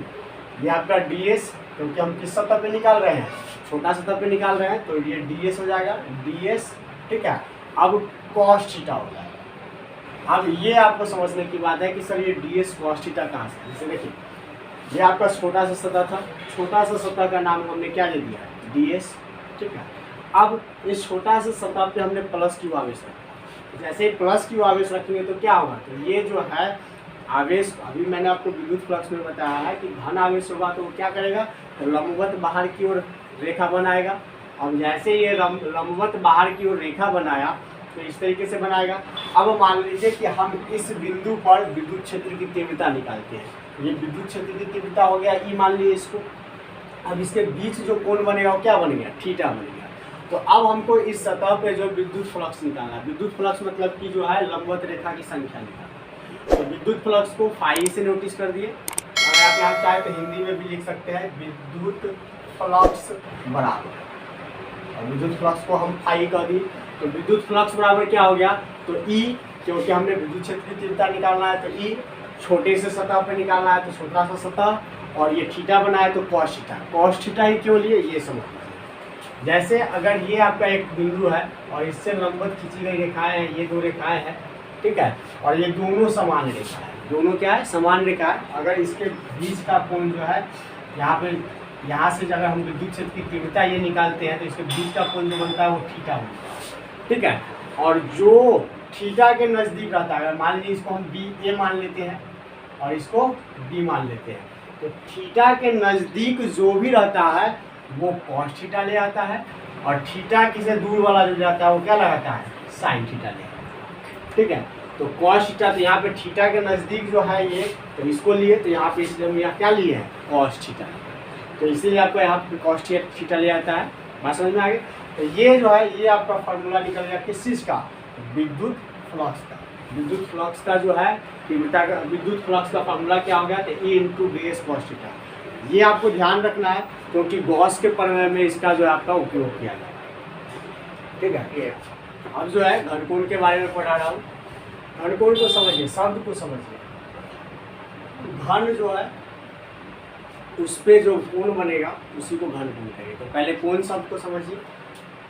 Speaker 1: ये आपका ds, क्योंकि हम किस सतह पे निकाल रहे हैं? छोटा सतह पे निकाल रहे हैं, तो ये ds हो जाएगा, ds, ठीक है। अब cos थीटा हो जाएगा। अब ये आपको समझने की बात है कि सर ये ds cos थीटा कहाँ से? जैसे देखिए ये आपका छोटा सा सतह था, छोटा सा सतह का नाम हमने क्या ले दिया? ds, ठीक है। अब इस छोटा सा सतह पे हमने +Q आवेश रखा। जैसे +Q आवेश रखेंगे तो क्या होगा? तो ये जो है आवेश, अभी मैंने आपको विद्युत फ्लक्स में बताया है कि धन आवेश होगा तो वो क्या करेगा? तो लंबवत बाहर की ओर रेखा बनाएगा। अब जैसे ये लंबवत बाहर की ओर रेखा बनाया तो इस तरीके से बनाएगा। अब मान लीजिए कि हम इस बिंदु पर विद्युत क्षेत्र की तीव्रता निकालते हैं। ये विद्युत क्षेत्र की तीव्रता हो गया ई, मान लीजिए इसको। अब इसके बीच जो कोण बनेगा वो क्या बन गया, थीटा बन गया। तो अब हमको इस सतह पे जो विद्युत फ्लक्स निकालना है, विद्युत फ्लक्स मतलब कि जो है लंबवत रेखा की संख्या निकालना। तो विद्युत फ्लक्स को फाई से नोटिस कर दिए। अगर आप यहाँ चाहे तो हिंदी में भी लिख सकते हैं विद्युत फ्लक्स बराबर, और विद्युत फ्लक्स को हम फाई कर दी। तो विद्युत फ्लक्स बराबर क्या हो गया, तो ई, क्योंकि हमने विद्युत क्षेत्र की तीव्रता निकालना है तो ई, छोटे से सतह पे निकालना है तो छोटा सा सतह, और ये थीटा बना है तो कॉस थीटा। कॉस थीटा ही क्यों लिए ये समझ लीजिए। जैसे अगर ये आपका एक बिंदु है और इससे लंबवत खींची गई रेखाएं हैं, ये दो रेखाएं हैं, ठीक है, और ये दोनों समान रेखा है, दोनों क्या है, समान रेखा है। अगर इसके बीच का कोण जो है यहाँ पे, यहाँ से अगर हम विद्युत क्षेत्र की तीव्रता ये निकालते हैं तो इसके बीच का कोण जो बनता है वो थीटा बनता है, ठीक है। और जो थीटा के नज़दीक रहता है, अगर मान लीजिए इसको हम बी ए मान लेते हैं और इसको बी मान लेते हैं, तो थीटा के नज़दीक जो भी रहता है वो कॉस थीटा ले आता है, और थीटा की से दूर वाला जो जाता है वो क्या लगाता है, साइन थीटा ले आता है, ठीक है। तो कॉस थीटा, तो यहाँ पे थीटा के नज़दीक जो है ये, तो इसको लिए, तो यहाँ पे इसलिए हम यहाँ क्या लिए हैं, कॉस थीटा। तो इसीलिए आपको यहाँ पे कॉस थीटा ले आता है। बात समझ में आ गई। तो ये जो है ये आपका फार्मूला निकल गया किस चीज़ का, विद्युत फ्लक्स का। विद्युत फ्लक्स का जो है तीव्रता का, विद्युत फ्लक्स का फार्मूला क्या हो गया, तो E into D S cos theta. ये आपको ध्यान रखना है क्योंकि गॉस के प्रमेय में इसका जो है आपका उपयोग किया गया, ठीक है। ये अब जो है घनकोण के बारे में पढ़ा रहा हूँ। घनकोण को समझिए, शब्द को समझिए। घन जो है उस पर जो कोण बनेगा उसी को घनकोण कहेंगे। तो पहले कोण शब्द को समझिए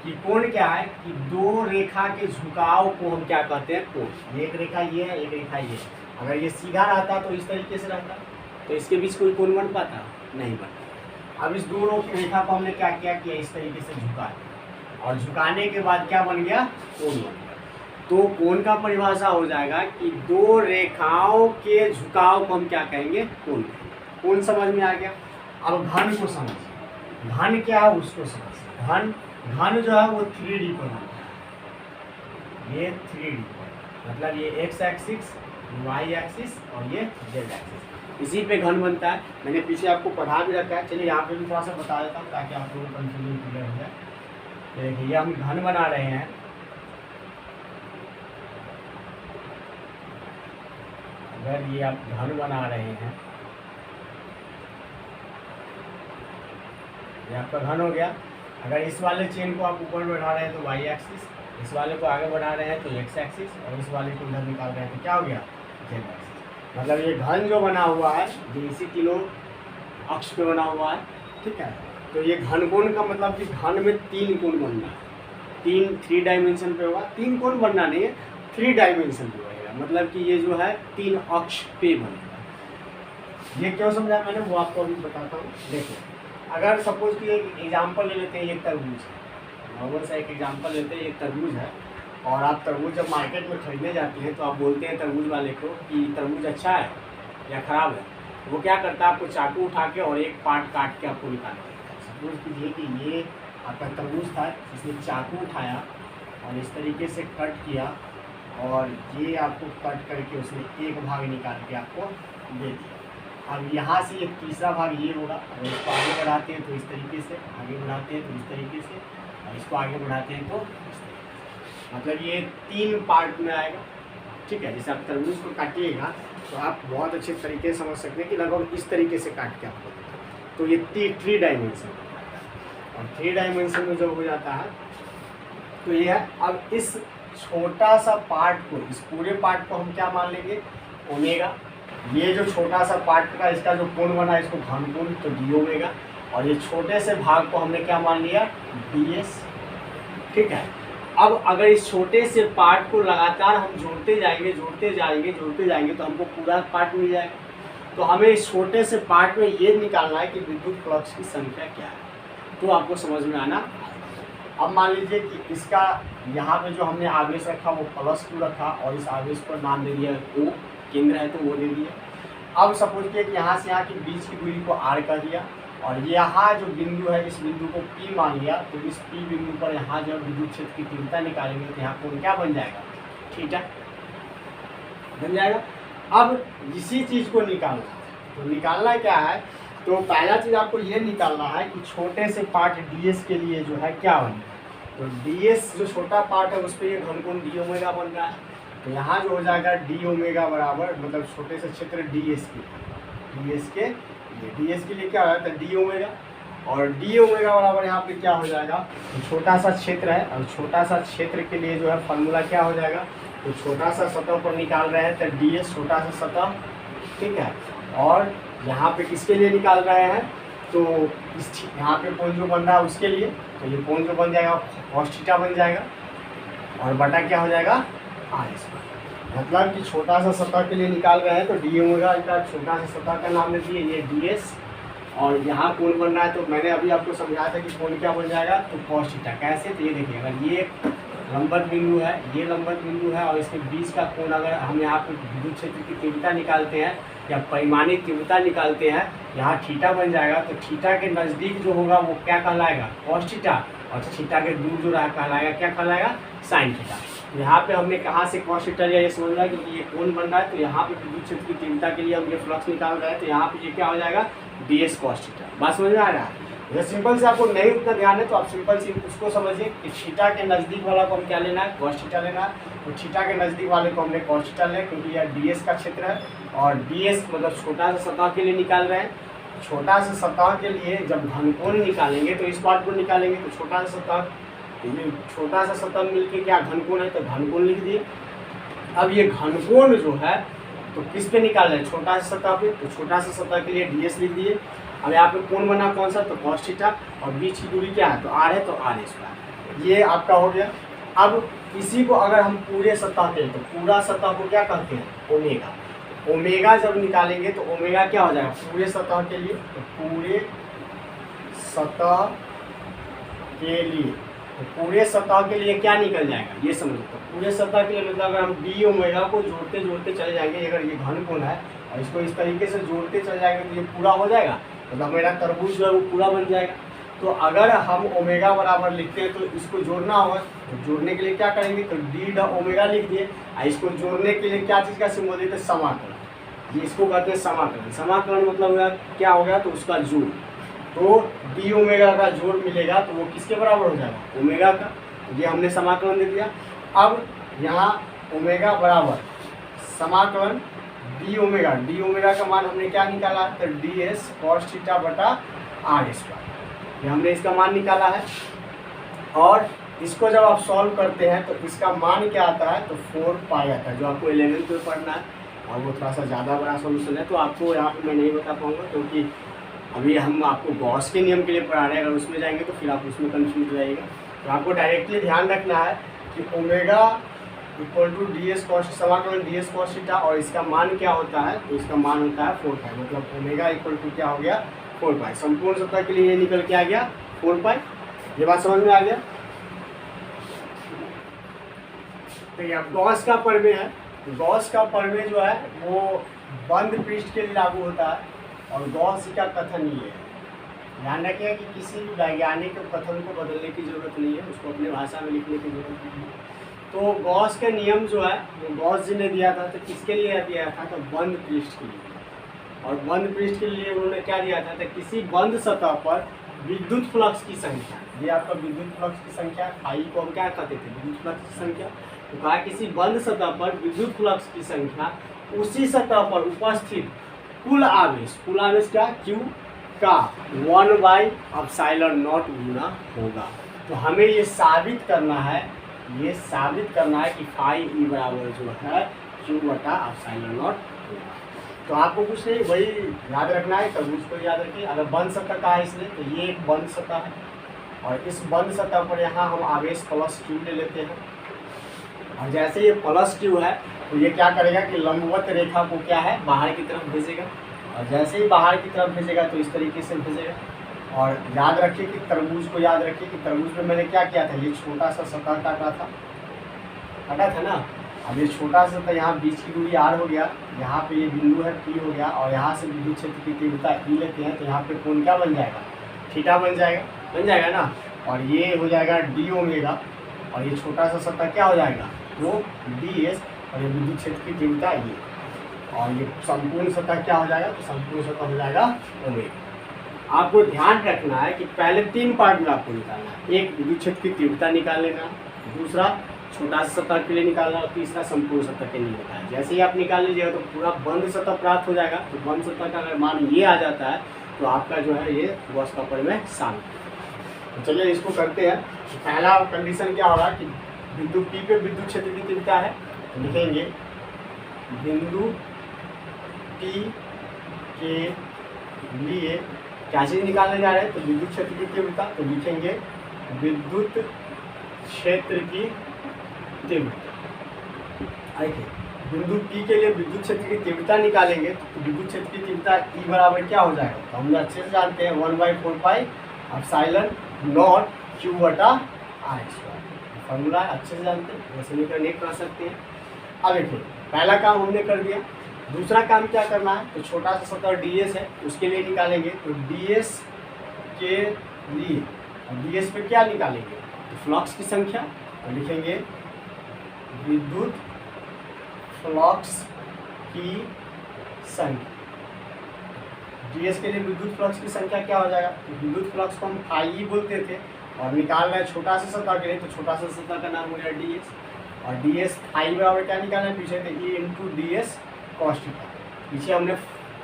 Speaker 1: कि कोण क्या है, कि दो रेखा के झुकाव को हम क्या कहते हैं, कोण। एक रेखा ये है, एक रेखा ये है। अगर ये सीधा रहता तो इस तरीके से रहता, तो इसके बीच कोई कोण बन पाता, नहीं बनता। अब इस दोनों की रेखा को हमने क्या किया कि इस तरीके से झुका, और झुकाने के बाद क्या बन गया, कोण बन गया। तो कोण का परिभाषा हो जाएगा कि दो रेखाओं के झुकाव को हम क्या कहेंगे, कोण। कोण समझ में आ गया। अब घन को समझिए। घन क्या है उसको समझिए। घन जो है वो 3D पर बनता है। ये 3D पर, मतलब ये एक्स एक्सिस, वाई एक्सिस और ये जेड एक्सिस, इसी पे घन बनता है। मैंने पीछे आपको पढ़ा भी रखा है, चलिए यहाँ पे भी थोड़ा सा बता देता हूँ ताकि आप लोगों को कंफ्यूजन क्लियर हो जाए। देखिए ये हम घन बना रहे हैं, अगर ये आप घन बना रहे हैं, ये आपका घन हो गया। अगर इस वाले चेन को आप ऊपर बढ़ा रहे हैं तो वाई एक्सिस, इस वाले को आगे बढ़ा रहे हैं तो एक्स एक्सिस, और इस वाले को इधर निकाल रहे हैं तो क्या हो गया, जेड एक्सिस। मतलब ये घन जो बना हुआ है ये इसी तीनों अक्ष पे बना हुआ है, ठीक है। तो ये घनकोण का मतलब कि घन में 3 कोण बनना है, 3 डायमेंशन पे होगा। 3 कोण बनना नहीं है, 3 डायमेंशन पे बनेगा, मतलब कि ये जो है 3 अक्ष पे बनेगा। ये क्यों समझा मैंने वो आपको अभी बताता हूँ। देखो अगर सपोज कि एक एग्जाम्पल ले लेते हैं, एक तरबूज है, नॉर्मल सा एक एग्जाम्पल लेते हैं, एक तरबूज है, और आप तरबूज जब मार्केट में खरीदने जाते हैं तो आप बोलते हैं तरबूज वाले को कि तरबूज अच्छा है या ख़राब है। वो क्या करता है, आपको चाकू उठा के और एक पार्ट काट के आपको निकाल देता है। सपोज कीजिए कि ये आपका तरबूज था, इसने चाकू उठाया और इस तरीके से कट किया, और ये आपको कट करके उसने एक भाग निकाल के आपको दे दिया। अब यहाँ से ये तीसरा भाग ये होगा, अगर इसको आगे बढ़ाते हैं तो इस तरीके से, आगे बढ़ाते हैं तो इस तरीके से, और इसको आगे बढ़ाते हैं तो इस तरीके से, मतलब ये 3 पार्ट में आएगा, ठीक है। जैसे आप तरबूज को काटिएगा तो आप बहुत अच्छे तरीके से समझ सकते हैं कि लगभग इस तरीके से काट के आपको, तो ये 3 डायमेंशन, और 3 डायमेंशन में जब हो जाता है तो ये है। अब इस छोटा सा पार्ट को, इस पूरे पार्ट को हम क्या मान लेंगे, ओमेगा। ये जो छोटा सा पार्ट का इसका जो कोण बना है इसको घनकोण, तो डी ओमेगा, और ये छोटे से भाग को हमने क्या मान लिया, डी एस, ठीक है। अब अगर इस छोटे से पार्ट को लगातार हम जोड़ते जाएंगे तो हमको पूरा पार्ट मिल जाएगा। तो हमें इस छोटे से पार्ट में ये निकालना है कि विद्युत फ्लक्स की संख्या क्या है, तो आपको समझ में आना। अब मान लीजिए कि इसका यहाँ पे जो हमने आवेश रखा वो +2 रखा, और इस आवेश पर नाम दे दिया O, केंद्र है तो वो दे दिया। अब सपोज किया कि यहाँ से यहाँ की बीच की दूरी को R कर दिया, और यहाँ जो बिंदु है इस बिंदु को P मान लिया, तो इस P बिंदु पर यहाँ जब विद्युत क्षेत्र की तीव्रता निकालेंगे तो यहाँ कोण क्या बन जाएगा, थीटा बन जाएगा। अब इसी चीज़ को निकालना है, तो निकालना क्या है, तो पहला चीज़ आपको ये निकालना है कि छोटे से पार्ट ds के लिए जो है क्या बने, तो ds जो छोटा पार्ट है उस पर ये घनकोण d ओमेगा बन रहा है, तो यहाँ जो हो जाएगा d ओमेगा बराबर, मतलब छोटे से क्षेत्र ds के लिए क्या हो जाता है d ओमेगा, और d ओमेगा बराबर यहाँ पे क्या हो जाएगा, तो छोटा सा क्षेत्र है, और छोटा सा क्षेत्र के लिए जो है फार्मूला क्या हो जाएगा, तो छोटा सा सतह पर निकाल रहे हैं तो ds छोटा सा सतह, ठीक है। और यहाँ पे किसके लिए निकाल रहे हैं, तो इस यहाँ पे कोण जो बन रहा है उसके लिए, तो ये कोण जो बन जाएगा cos थीटा बन जाएगा, और बटा क्या हो जाएगा r²। मतलब कि छोटा सा सतह के लिए निकाल रहे हैं तो d ओमेगा का छोटा सा सतह का नाम ले दिए ये ds, और यहाँ कोण बन रहा है, तो मैंने अभी आपको समझाया था कि कोण क्या बन जाएगा, तो cos थीटा। कैसे, तो ये देखिए, अगर ये लंबवत बिंदु है, ये लंबवत बिंदु है, और इसके बीच का कोण अगर हम यहाँ पे विद्युत क्षेत्र की तीव्रता निकालते हैं या परिमाणिक तीव्रता निकालते हैं, यहाँ थीटा बन जाएगा, तो थीटा के नज़दीक जो होगा वो क्या कहलाएगा, cos थीटा, और थीटा के दूर जो रहा कहलाएगा क्या कहलाएगा, sin थीटा। यहाँ पे हमने कहाँ से cos थीटा लिया, ये समझ रहा है क्योंकि ये कोण बन रहा है, तो यहाँ पे विद्युत क्षेत्र की तीव्रता के लिए हम ये फ्लक्स निकाल रहे हैं, तो यहाँ पे ये क्या हो जाएगा, ds cos थीटा। बात समझ में आ रहा है। अगर सिंपल से आपको नहीं उतना ध्यान है तो आप सिंपल से उसको समझिए कि थीटा के नज़दीक वाला को हम क्या लेना है, cos थीटा लेना है, तो थीटा के नज़दीक वाले को हमने cos थीटा लें, क्योंकि यह ds का क्षेत्र है, और ds मतलब छोटा सा सतह के लिए निकाल रहे हैं। छोटा सा सतह के लिए जब घनकोण निकालेंगे तो इस बात को निकालेंगे, तो छोटा सा सतह मिलके क्या घनकोण है, तो घनकोण लिख दिए। अब ये घनकोण जो है तो किस पे निकाल रहे हैं, छोटा सा सतह पे, तो छोटा सा सतह के लिए ds लिख दिए। अब यहाँ पे कोण बना कौन सा, तो cos थीटा, और बीच की दूरी क्या है, तो r है, तो r²। ये आपका हो गया। अब इसी को अगर हम पूरे सतह के, तो पूरा सतह को क्या कहते हैं, ओमेगा। ओमेगा जब निकालेंगे तो ओमेगा क्या हो जाएगा, पूरे सतह के लिए, तो पूरे सतह के लिए, तो पूरे सतह के लिए क्या निकल जाएगा, ये समझो। तो पूरे सतह के लिए मतलब अगर हम d ओमेगा को जोड़ते जोड़ते चले जाएंगे, अगर ये घनकोण है और इसको इस तरीके से जोड़ते चले जाएंगे तो ये पूरा हो जाएगा, मतलब मेरा तरबूज जो है वो पूरा बन जाएगा। तो अगर हम ओमेगा बराबर लिखते हैं तो इसको जोड़ना होगा, तो जोड़ने के लिए क्या करेंगे, तो d ओमेगा लिख दिए, और इसको जोड़ने के लिए क्या चीज़ का सिंबल देते हैं, समाकलन। ये इसको कहते हैं समाकलन। समाकलन मतलब हुआ क्या हो गया, तो उसका जोड़, तो d ओमेगा का जोड़ मिलेगा तो वो किसके बराबर हो जाएगा, ओमेगा का। ये हमने समाकलन दे दिया। अब यहाँ ओमेगा बराबर समाकलन d ओमेगा का मान हमने क्या निकाला, तो ds cos थीटा बटा r²। ये हमने इसका मान निकाला है, और इसको जब आप सॉल्व करते हैं तो इसका मान क्या आता है, तो 4 पाई आता है, जो आपको 11th में पढ़ना है, और वो थोड़ा सा ज़्यादा बड़ा सॉल्यूशन है, तो आपको यहाँ पे मैं नहीं बता पाऊँगा, क्योंकि अभी हम आपको गॉस के नियम के लिए पढ़ा रहे हैं। अगर उसमें जाएंगे तो फिर आप उसमें कन्फ्यूज हो जाएगा। तो आपको डायरेक्टली ध्यान रखना है कि omega equal to ds cos, समाकलन ds cos थीटा, और इसका मान क्या होता है, तो इसका मान होता है 4 पाई, मतलब ओमेगा इक्वल टू क्या हो गया, 4 पाई। संपूर्ण सतह के लिए ये निकल के आ गया 4 पाई। ये बात समझ में आ गया। तो ये गॉस का प्रमेय है। गॉस का प्रमेय जो है वो बंद पृष्ठ के लिए लागू होता है, और गॉस का कथन ये है। ध्यान रखिए कि किसी भी वैज्ञानिक कथन को बदलने की जरूरत नहीं है, उसको अपने भाषा में लिखने की जरूरत नहीं है। तो गॉस का नियम जो है वो गॉस जी ने दिया था, तो किसके लिए दिया था, तो बंद पृष्ठ के लिए। और बंद पृष्ठ के लिए उन्होंने क्या दिया था, तो किसी बंद सतह पर विद्युत फ्लक्स की संख्या, ये आपका विद्युत फ्लक्स की संख्या, फाई को हम क्या कहते थे, विद्युत फ्लक्स की संख्या। तो कहा किसी बंद सतह पर विद्युत फ्लक्स की संख्या उसी सतह पर उपस्थित कुल आवेश क्या, Q का 1/ε0 गुना होगा। तो हमें ये साबित करना है, कि फाई ई बराबर जो है Q बटा ε0 होगा। तो आपको कुछ नहीं, वही याद रखना है, तरबूज को याद रखिए। अगर बंद सतह का है इसलिए, तो ये एक बंद सतह है, और इस बंद सतह पर यहाँ हम आवेश +Q ले लेते हैं, और जैसे ये +Q है तो ये क्या करेगा कि लंबवत रेखा को क्या है, बाहर की तरफ भेजेगा, और जैसे ही बाहर की तरफ भेजेगा तो इस तरीके से भेजेगा। और याद रखिए कि तरबूज को याद रखिए कि तरबूज में मैंने क्या किया था, ये छोटा सा सतह काटा था ना, अब ये छोटा सा था, यहाँ बीच की दूरी r हो गया, यहाँ पे ये बिंदु है P हो गया, और यहाँ से विद्युत क्षेत्र की तीव्रता E लेते हैं तो यहाँ पे कोण क्या बन जाएगा, थीटा बन जाएगा ना। और ये हो जाएगा d ओमेगा, और ये छोटा सा सतह क्या हो जाएगा, वो ds, और ये विद्युत क्षेत्र की तीव्रता ये, और ये संपूर्ण सतह क्या हो जाएगा, तो संपूर्ण सतह हो जाएगा ओमेगा। आपको ध्यान रखना है कि पहले 3 पार्ट में आपको निकालना है, एक विद्युत क्षेत्र की तीव्रता निकाल लेना, दूसरा छोटा सा सतह के लिए निकालना, और तीसरा संपूर्ण सतह के लिए निकालना। जैसे ही आप निकाल लीजिएगा तो पूरा बंद सतह प्राप्त हो जाएगा। तो बंद सतह का अगर मान ये आ जाता है तो आपका जो है ये गॉस का प्रमेय शामिल है। तो चलिए इसको करते हैं। तो पहला कंडीशन क्या होगा कि बिंदु P पे विद्युत क्षेत्र की तीव्रता है, तो लिखेंगे बिंदु P के लिए क्या चीज़ निकालने जा रहे हैं, तो विद्युत क्षेत्र की तीव्रता। तो लिखेंगे विद्युत क्षेत्र की तीव्रता। देखिए बिंदु P के लिए विद्युत क्षेत्र की तीव्रता निकालेंगे तो विद्युत क्षेत्र की तीव्रता E बराबर क्या हो जाएगा, तो हम अच्छे से जानते हैं 1/4 पाई एप्सिलॉन नॉट Q बटा R स्क्वायर। फॉर्मूला अच्छे से जानते हैं, वैसे नहीं कर सकते हैं। अब देखिए पहला काम हमने कर दिया, दूसरा काम क्या करना है, तो छोटा सा सतह ds है उसके लिए निकालेंगे। तो ds के लिए, ds पे क्या निकालेंगे, तो फ्लक्स की संख्या। तो लिखेंगे विद्युत फ्लक्स की संख्या, ds के लिए विद्युत फ्लक्स की संख्या क्या हो जाएगा, तो विद्युत फ्लक्स को हम फाई बोलते थे, और निकाल रहे हैं छोटा सा सतह के लिए, तो छोटा सा सतह का नाम हो गया ds, और ds फाई बराबर क्या निकालना है, पीछे थे E into ds cos theta. पीछे हमने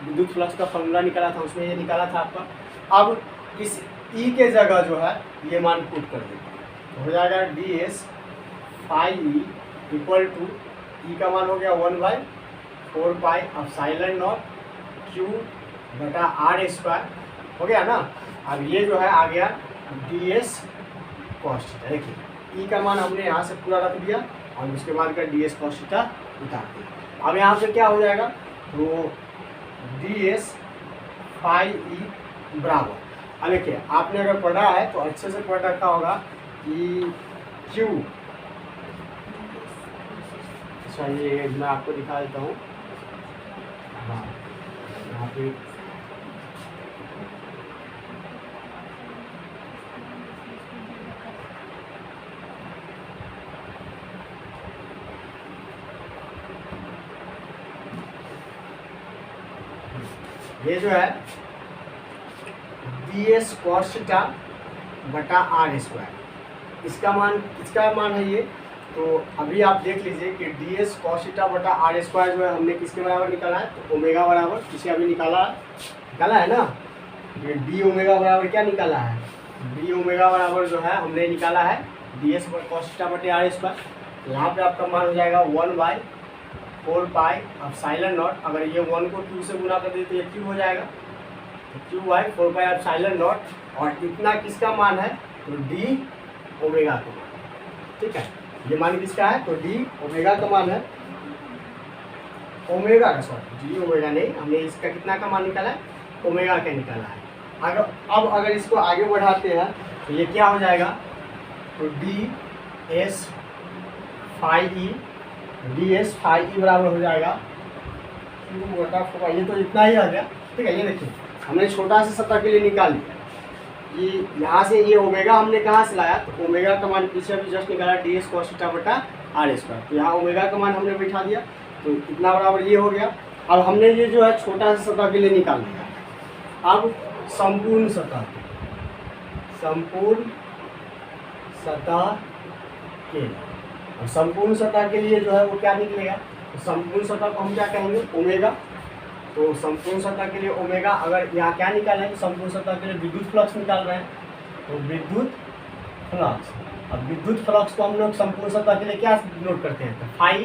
Speaker 1: विद्युत फ्लक्स का फॉर्मूला निकाला था, उसमें ये निकाला था आपका। अब इस E के जगह जो है ये मान पुट कर देंगे, तो हो जाएगा ds phi E equal to E का मान हो गया 1/4 पाई एप्सिलॉन नॉट Q बटा R स्क्वायर हो गया ना। अब ये जो है आ गया ds कॉस थीटा। देखिए E का मान हमने यहाँ से पूरा रख दिया, और उसके बाद का ds कॉस थीटा उतार दिया। अब यहाँ से क्या हो जाएगा, तो ds फाई E बराबर, अब देखिए आपने अगर पढ़ा है तो अच्छे से पढ़ रखा होगा कि Q, चलिए मैं आपको दिखा देता हूँ। हाँ यहाँ पे ये जो है ds cos थीटा बटा R स्क्वायर, इसका मान है ये। तो अभी आप देख लीजिए कि ds cos थीटा बटा R स्क्वायर जो है हमने किसके बराबर निकाला है, तो ओमेगा बराबर, इसे अभी निकाला है ना। ये d ओमेगा बराबर क्या निकाला है, d ओमेगा बराबर जो है हमने निकाला है ds cos थीटा बटे R स्क्वायर। यहाँ पे आपका मान हो जाएगा 1/4 पाई एप्सिलॉन नॉट, अगर ये 1 को Q से गुना कर देते तो ये Q हो जाएगा, तो Q/4 पाई एप्सिलॉन नॉट, और इतना किसका मान है, तो d ओमेगा का मान। ठीक है, ये मान किसका है, तो d ओमेगा का मान है, ओमेगा का, सॉरी d ओमेगा नहीं, हमने इसका कितना का मान निकाला है, ओमेगा का निकाला है। अगर इसको आगे बढ़ाते हैं तो ये क्या हो जाएगा, तो ds फाई E बराबर हो जाएगा Q बटा 4। ये तो इतना ही आ गया। ठीक है, ये देखिए हमने छोटा सा सतह के लिए निकाल लिया, ये यहाँ से ये ओमेगा हमने कहाँ से लाया, तो ओमेगा का मान पीछे अभी जस्ट निकाला ds cos थीटा बटा R स्क्वायर। तो यहाँ ओमेगा का मान't बिठा दिया, तो इतना बराबर ये हो गया। अब हमने ये जो है छोटा सा सतह के लिए निकाल लिया। अब संपूर्ण सतह के लिए, और संपूर्ण सतह के लिए जो है वो क्या निकलेगा, तो संपूर्ण सतह को हम क्या कहेंगे, ओमेगा। तो संपूर्ण सतह के लिए ओमेगा, अगर यहाँ क्या निकाले हैं, तो संपूर्ण सतह के लिए विद्युत फ्लक्स निकाल रहे हैं, तो विद्युत फ्लक्स। अब विद्युत फ्लक्स को हम लोग संपूर्ण सतह के लिए क्या नोट करते हैं, तो फाई।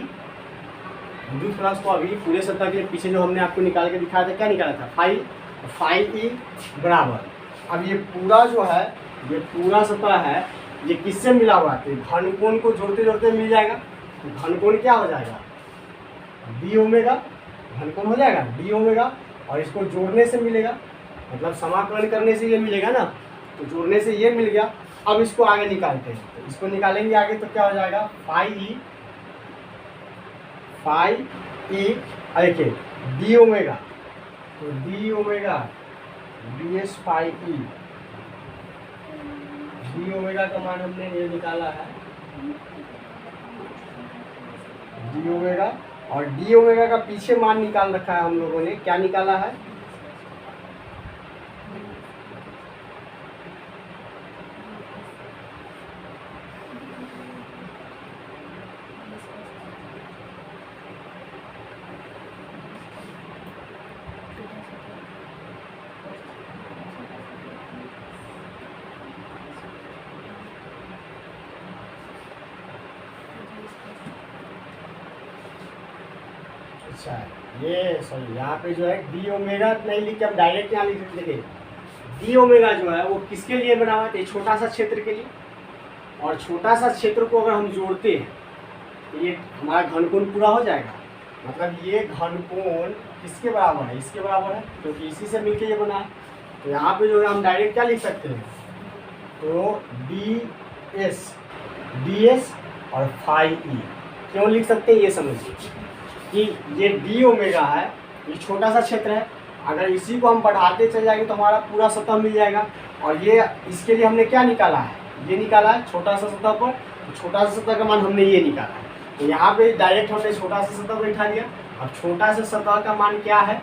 Speaker 1: विद्युत फ्लक्स को अभी पूरे सतह के लिए पीछे जो हमने आपको निकाल के दिखाया था, क्या निकाला था, फाई E बराबर। अब ये पूरा जो है, ये पूरा सतह है, ये किससे मिला हुआ है, घनकोण को जोड़ते जोड़ते मिल जाएगा। तो घनकोण क्या हो जाएगा, d ओमेगा, घनकोण हो जाएगा d ओमेगा, और इसको जोड़ने से मिलेगा, मतलब समाकलन करने से ये मिलेगा ना, तो जोड़ने से ये मिल गया। अब इसको आगे निकालते हैं, तो इसको निकालेंगे आगे, तो क्या हो जाएगा, फाई E फाई ई, देखिए डी ओमेगा, तो d omega d s phi E, d omega का मान हमने ये निकाला है डी ओमेगा, और डी ओमेगा का पीछे मान निकाल रखा है हम लोगों ने, क्या निकाला है, अच्छा ये सॉरी यहाँ पे जो है डी ओमेगा नहीं लिख के हम डायरेक्ट यहाँ लिख देंगे, डी ओमेगा जो है वो किसके लिए बना हुआ है, छोटा सा क्षेत्र के लिए, और छोटा सा क्षेत्र को अगर हम जोड़ते हैं तो ये हमारा घनकोण पूरा हो जाएगा, मतलब ये घनकोण किसके बराबर है, इसके बराबर है, क्योंकि इसी से मिलके ये बना है। तो यहाँ पे जो है हम डायरेक्ट क्या लिख सकते हैं, तो डी एस और फाई ई क्यों लिख सकते हैं ये समझिए कि ये डी ओमेगा है, ये छोटा सा क्षेत्र है, अगर इसी को हम बढ़ाते चले जाएंगे तो हमारा पूरा सतह मिल जाएगा, और ये इसके लिए हमने क्या निकाला है, ये निकाला है छोटा सा सतह पर, छोटा सा सतह का मान हमने ये निकाला है, तो यहाँ पे डायरेक्ट हमने छोटा सा सतह बैठा दिया। अब छोटा सा सतह का मान क्या है,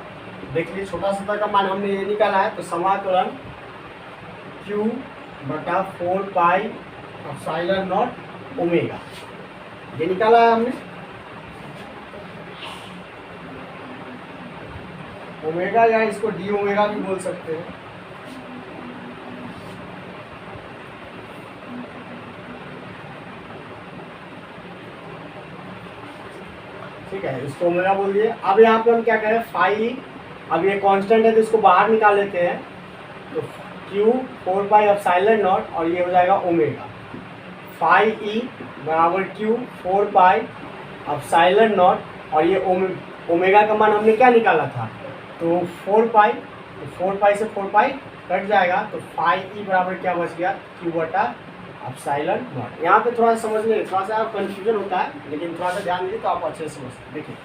Speaker 1: देख लीजिए छोटा सतह का मान हमने ये निकाला है, तो समाकलन Q बटा 4 पाई एप्सिलॉन नॉट ओमेगा, ये निकाला है हमने, ओमेगा या इसको डी ओमेगा भी बोल सकते हैं। ठीक है, इसको ओमेगा बोल दिए। अब यहाँ पे हम क्या करें, फाई, अब ये कांस्टेंट है तो इसको बाहर निकाल लेते हैं, तो Q 4 पाई एप्सिलॉन नॉट और ये हो जाएगा ओमेगा, फाई ई बराबर Q 4 पाई एप्सिलॉन नॉट, और ये ओमेगा का मान हमने क्या निकाला था, तो 4 पाई, तो 4 पाई से 4 पाई कट जाएगा, तो फाई ई बराबर क्या बच गया, Q बटा एप्सिलॉन नॉट। यहाँ पे थोड़ा सा समझने थोड़ा सा कंफ्यूजन होता है, लेकिन थोड़ा सा ध्यान दीजिए तो आप अच्छे से समझ सकते। देखिए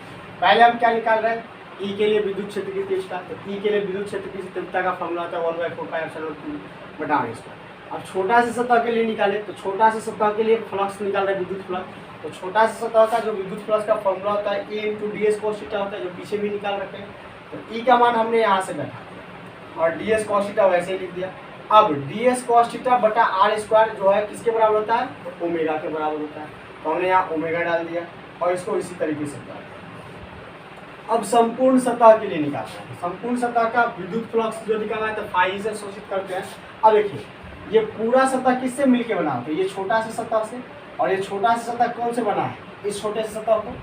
Speaker 1: पहले हम क्या निकाल रहे हैं, ई के लिए विद्युत क्षेत्र की तीव्रता, तो ई के लिए विद्युत क्षेत्र की तीव्रता का फॉर्मूला होता है 1/4 पाई एप्सिलॉन Q बटा r स्क्वायर। अब छोटा सा सतह के लिए निकाले, तो छोटा सा सतह के लिए फ्लक्स निकाल रहे हैं, विद्युत फ्लक्स, तो छोटा सा सतह का जो विद्युत फ्लक्स का फॉर्मूला होता है A × ds cos थीटा होता है, जो पीछे भी निकाल रखे हैं, तो ई का मान हमने यहाँ से बैठा दिया और ds cos थीटा वैसे ही लिख दिया। अब ds cos थीटा बटा r स्क्वायर जो है किसके बराबर होता है, तो ओमेगा के बराबर होता है, तो हमने यहाँ ओमेगा डाल दिया और इसको इसी तरीके से डाल दिया। अब संपूर्ण सतह के लिए निकालना है, संपूर्ण सतह का विद्युत फ्लक्स जो निकालना है तो फाई से शोषित करते हैं। अब देखिए ये पूरा सतह किससे मिलके बना है, तो ये छोटा सा सतह से, और ये छोटा सा सतह कौन से बना है, इस छोटे से सतह को,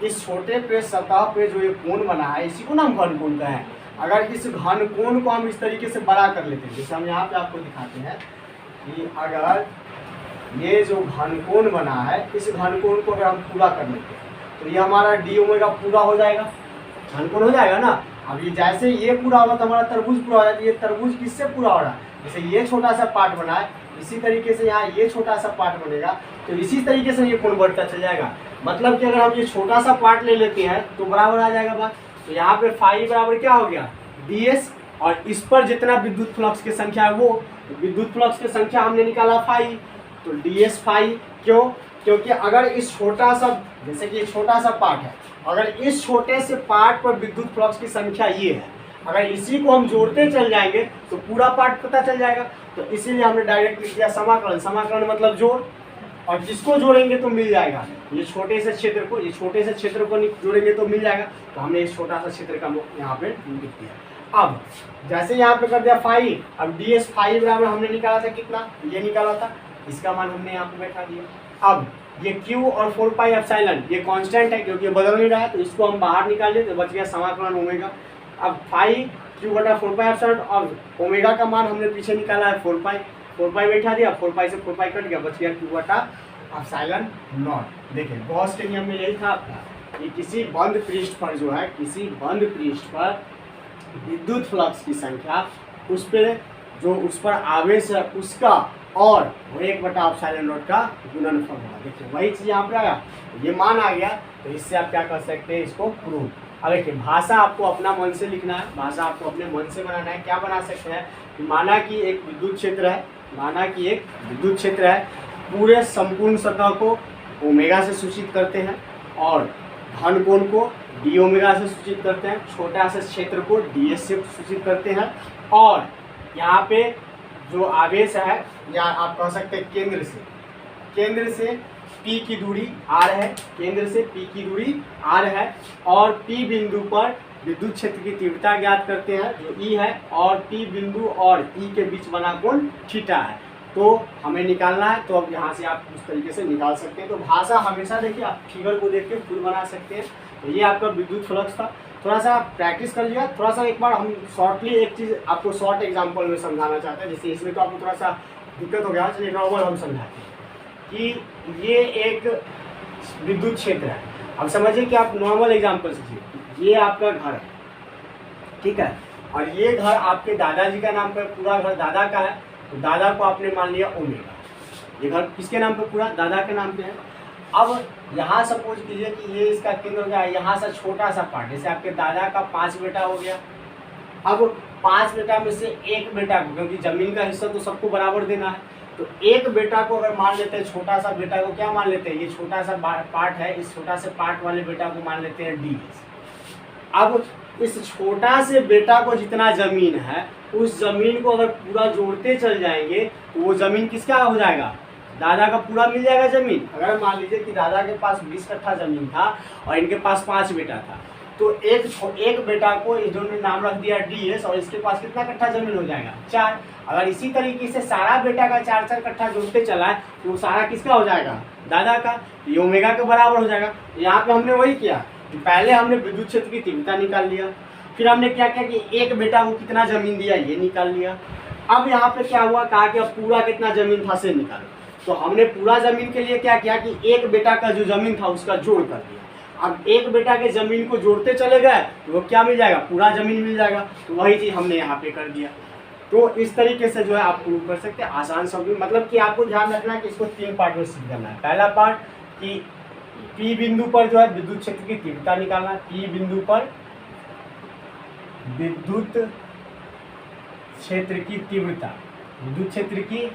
Speaker 1: इस छोटे पे सतह पे जो ये कोण बना है इसी को ना हम घनकोण कहें। अगर इस घनकोण को हम इस तरीके से बड़ा कर लेते हैं, जैसे हम यहाँ पे आपको दिखाते हैं कि अगर ये जो घनकोण बना है इस घनकोण को अगर हम पूरा कर लेते हैं तो ये हमारा डी ओमेगा पूरा हो जाएगा, घनकोण हो जाएगा ना। अब ये जैसे ये पूरा होगा तो हमारा तरबूज पूरा हो जाएगा, ये तरबूज किससे पूरा हो रहा है, जैसे ये छोटा सा पार्ट बना है इसी तरीके से यहाँ ये छोटा सा पार्ट बनेगा, तो इसी तरीके से ये कोण बढ़ता चल जाएगा। मतलब कि अगर हम ये छोटा सा पार्ट ले लेते हैं तो बराबर आ जाएगा बात, तो यहाँ पे फाई बराबर क्या हो गया, ds, और इस पर जितना विद्युत फ्लक्स की संख्या है वो, तो विद्युत फ्लक्स की संख्या हमने निकाला फाई, तो ds फाई, क्यों, क्योंकि अगर इस छोटा सा, जैसे कि छोटा सा पार्ट है, अगर इस छोटे से पार्ट पर विद्युत फ्लक्स की संख्या ये है, अगर इसी को हम जोड़ते चल जाएंगे तो पूरा पार्ट पता चल जाएगा, तो इसीलिए हमने डायरेक्ट लिख दिया समाकलन, समाकलन मतलब जोड़, और जिसको जोड़ेंगे तो मिल जाएगा, ये छोटे से क्षेत्र को, ये छोटे से क्षेत्र को जोड़ेंगे तो मिल जाएगा, तो हमने इस छोटा सा क्षेत्र का यहाँ पे लिख दिया। अब जैसे यहाँ पे कर दिया फाई, अब ds फाई बराबर हमने निकाला था कितना, ये निकाला था, इसका मान हमने यहाँ पे बैठा दिया। अब ये Q और 4 पाई एप्सिलॉन ये कांस्टेंट है क्योंकि बदल नहीं रहा है, तो इसको हम बाहर निकाल लेते, तो बच गया समाकलन ओमेगा। अब फाई Q बटा 4 पाई एप्सिलॉन, और ओमेगा का मान हमने पीछे निकाला है 4 पाई बैठा दिया, 4 पाई से 4 पाई कट गया, बच गया Q बटा एप्सिलॉन नॉट। देखिए गॉस के नियम में यही था आपका, कि किसी बंद पृष्ठ पर जो है, किसी बंद पृष्ठ पर विद्युत फ्लक्स की संख्या, उस पर जो उस पर आवेश है उसका और वो 1/ε0 का गुणनफल होगा। देखिए वही चीज़ यहाँ पे आया, ये मान आ गया, तो इससे आप क्या कर सकते हैं, इसको प्रूव। अब देखिए भाषा आपको अपना मन से लिखना है, भाषा आपको अपने मन से बनाना है। क्या बना सकते हैं, माना कि एक विद्युत क्षेत्र है, माना कि एक विद्युत क्षेत्र है, पूरे संपूर्ण सतह को ओमेगा से सूचित करते हैं और घन कोण को डी ओमेगा से सूचित करते हैं, छोटा सा क्षेत्र को डी एस से सूचित करते हैं, और यहाँ पे जो आवेश है या आप कह सकते हैं केंद्र से P की दूरी r है, केंद्र से P की दूरी r है, और P बिंदु पर विद्युत क्षेत्र की तीव्रता ज्ञात करते हैं जो E है, और P बिंदु और E के बीच बना कोण थीटा है। तो हमें निकालना है, तो अब यहाँ से आप उस तरीके से निकाल सकते हैं। तो भाषा हमेशा देखिए आप फिगर को देख के खुद बना सकते हैं। तो ये आपका विद्युत फ्लक्स था, थोड़ा सा प्रैक्टिस कर लिया, थोड़ा सा एक बार हम शॉर्टली एक चीज़ आपको शॉर्ट एग्जांपल में समझाना चाहते हैं। जैसे इसमें तो आपको थोड़ा सा दिक्कत हो गया, चलिए नॉर्मल हम समझाते हैं कि ये एक विद्युत क्षेत्र है। अब समझिए कि आप नॉर्मल एग्जांपल सीखिए, ये आपका घर है, ठीक है, और ये घर आपके दादाजी का नाम पर, पूरा घर दादा का है, तो दादा को आपने मान लिया ओमेगा। ये घर किसके नाम पे, पूरा दादा के नाम पे है। अब यहाँ सपोज कीजिए कि ये इसका केंद्र हो गया, यहाँ से छोटा सा पार्ट, जैसे आपके दादा का 5 बेटा हो गया। अब 5 बेटा में से एक बेटा को, क्योंकि जमीन का हिस्सा तो सबको बराबर देना है, तो एक बेटा को अगर मान लेते हैं, छोटा सा बेटा को क्या मान लेते हैं, ये छोटा सा पार्ट है, इस छोटा से पार्ट वाले बेटा को मान लेते हैं डी। अब इस छोटा से बेटा को जितना जमीन है, उस जमीन को अगर पूरा जोड़ते चल जाएंगे तो वो जमीन किसका हो जाएगा, दादा का पूरा मिल जाएगा जमीन। अगर मान लीजिए कि दादा के पास 20 कट्ठा जमीन था और इनके पास 5 बेटा था, तो एक बेटा को इन्होंने नाम रख दिया ds, और इसके पास कितना कट्ठा जमीन हो जाएगा, 4। अगर इसी तरीके से सारा बेटा का 4-4 कट्ठा जोड़ते चला है तो वो सारा किसका हो जाएगा, दादा का, ये ओमेगा के बराबर हो जाएगा। यहाँ पे हमने वही किया कि पहले हमने विद्युत क्षेत्र की तीव्रता निकाल लिया, फिर हमने क्या किया कि एक बेटा को कितना जमीन दिया ये निकाल लिया। अब यहाँ पे क्या हुआ, कहा कि अब पूरा कितना जमीन था से निकालो, तो हमने पूरा जमीन के लिए क्या किया कि एक बेटा का जो जमीन था उसका जोड़ कर दिया। अब एक बेटा के जमीन को जोड़ते चले गए तो वो क्या मिल जाएगा, पूरा जमीन मिल जाएगा। तो वही चीज़ हमने यहाँ पे कर दिया। तो इस तरीके से जो है आप प्रूव कर सकते हैं, आसान शब्द, मतलब कि आपको ध्यान रखना है कि इसको 3 पार्ट में सीख करना है। पहला पार्ट कि P बिंदु पर जो है विद्युत क्षेत्र की तीव्रता निकालना है, P बिंदु पर विद्युत क्षेत्र की तीव्रता, विद्युत क्षेत्र की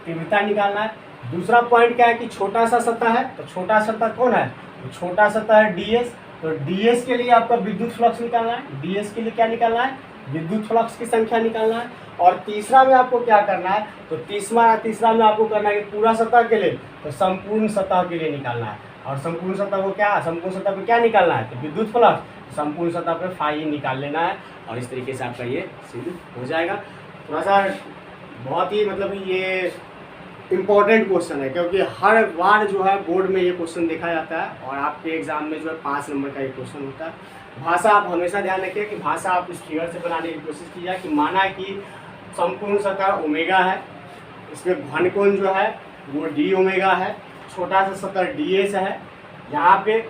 Speaker 1: तीव्रता निकालना है। दूसरा पॉइंट क्या है कि छोटा सा सतह है, तो छोटा सतह कौन है, तो छोटा सतह है ds, तो ds के लिए आपका विद्युत फ्लक्स निकालना है, ds के लिए क्या निकालना है, विद्युत फ्लक्स की संख्या निकालना है। और तीसरा में आपको क्या करना है, तो तीसरा में आपको करना है कि पूरा सतह के लिए, तो संपूर्ण सतह के लिए निकालना है। और संपूर्ण सतह को क्या, संपूर्ण सतह पे क्या निकालना है, तो विद्युत फ्लक्स, संपूर्ण सतह पे फाई निकाल लेना है, और इस तरीके से आपका ये सिद्ध हो जाएगा। थोड़ा सा बहुत ही मतलब ये इम्पॉर्टेंट क्वेश्चन है, क्योंकि हर बार जो है बोर्ड में ये क्वेश्चन देखा जाता है और आपके एग्जाम में जो है 5 नंबर का ये क्वेश्चन होता है। भाषा आप हमेशा ध्यान रखिए कि भाषा आप इस फिगर से बनाने की कोशिश कीजिए कि माना कि संपूर्ण सतह ओमेगा है, इसमें घन कोण जो है वो डी ओमेगा है, छोटा सा सतह ds है, यहाँ पे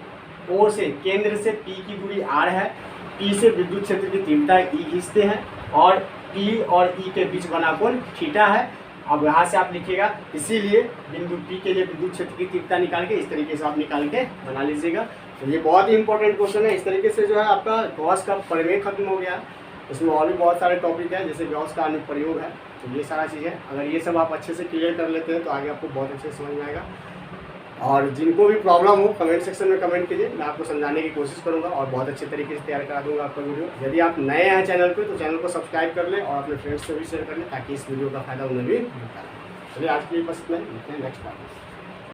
Speaker 1: O से केंद्र से P की दूरी r है, P से विद्युत क्षेत्र की तीव्रता E खींचते हैं, और P और E के बीच बना कोण थीटा है। अब यहाँ से आप लिखिएगा, इसीलिए बिंदु P के लिए विद्युत क्षेत्र की तीव्रता निकाल के इस तरीके से आप निकाल के बना लीजिएगा। तो ये बहुत ही इंपॉर्टेंट क्वेश्चन है। इस तरीके से जो है आपका गॉस का प्रमेय खत्म हो गया। इसमें और भी बहुत सारे टॉपिक हैं, जैसे गॉस का अनुप्रयोग है, तो ये सारा चीज़ें अगर ये सब आप अच्छे से क्लियर कर लेते हैं तो आगे आपको बहुत अच्छे से समझ में आएगा। और जिनको भी प्रॉब्लम हो कमेंट सेक्शन में कमेंट कीजिए, मैं आपको समझाने की कोशिश करूंगा और बहुत अच्छे तरीके से तैयार करा दूंगा आपका वीडियो। यदि आप नए हैं चैनल पे तो चैनल को सब्सक्राइब कर लें और अपने फ्रेंड्स से भी शेयर कर लें ताकि इस वीडियो का फायदा उन्हें भी मिलता है। चलिए आज के लिए बस इतना ही, मिलते हैं नेक्स्ट बार।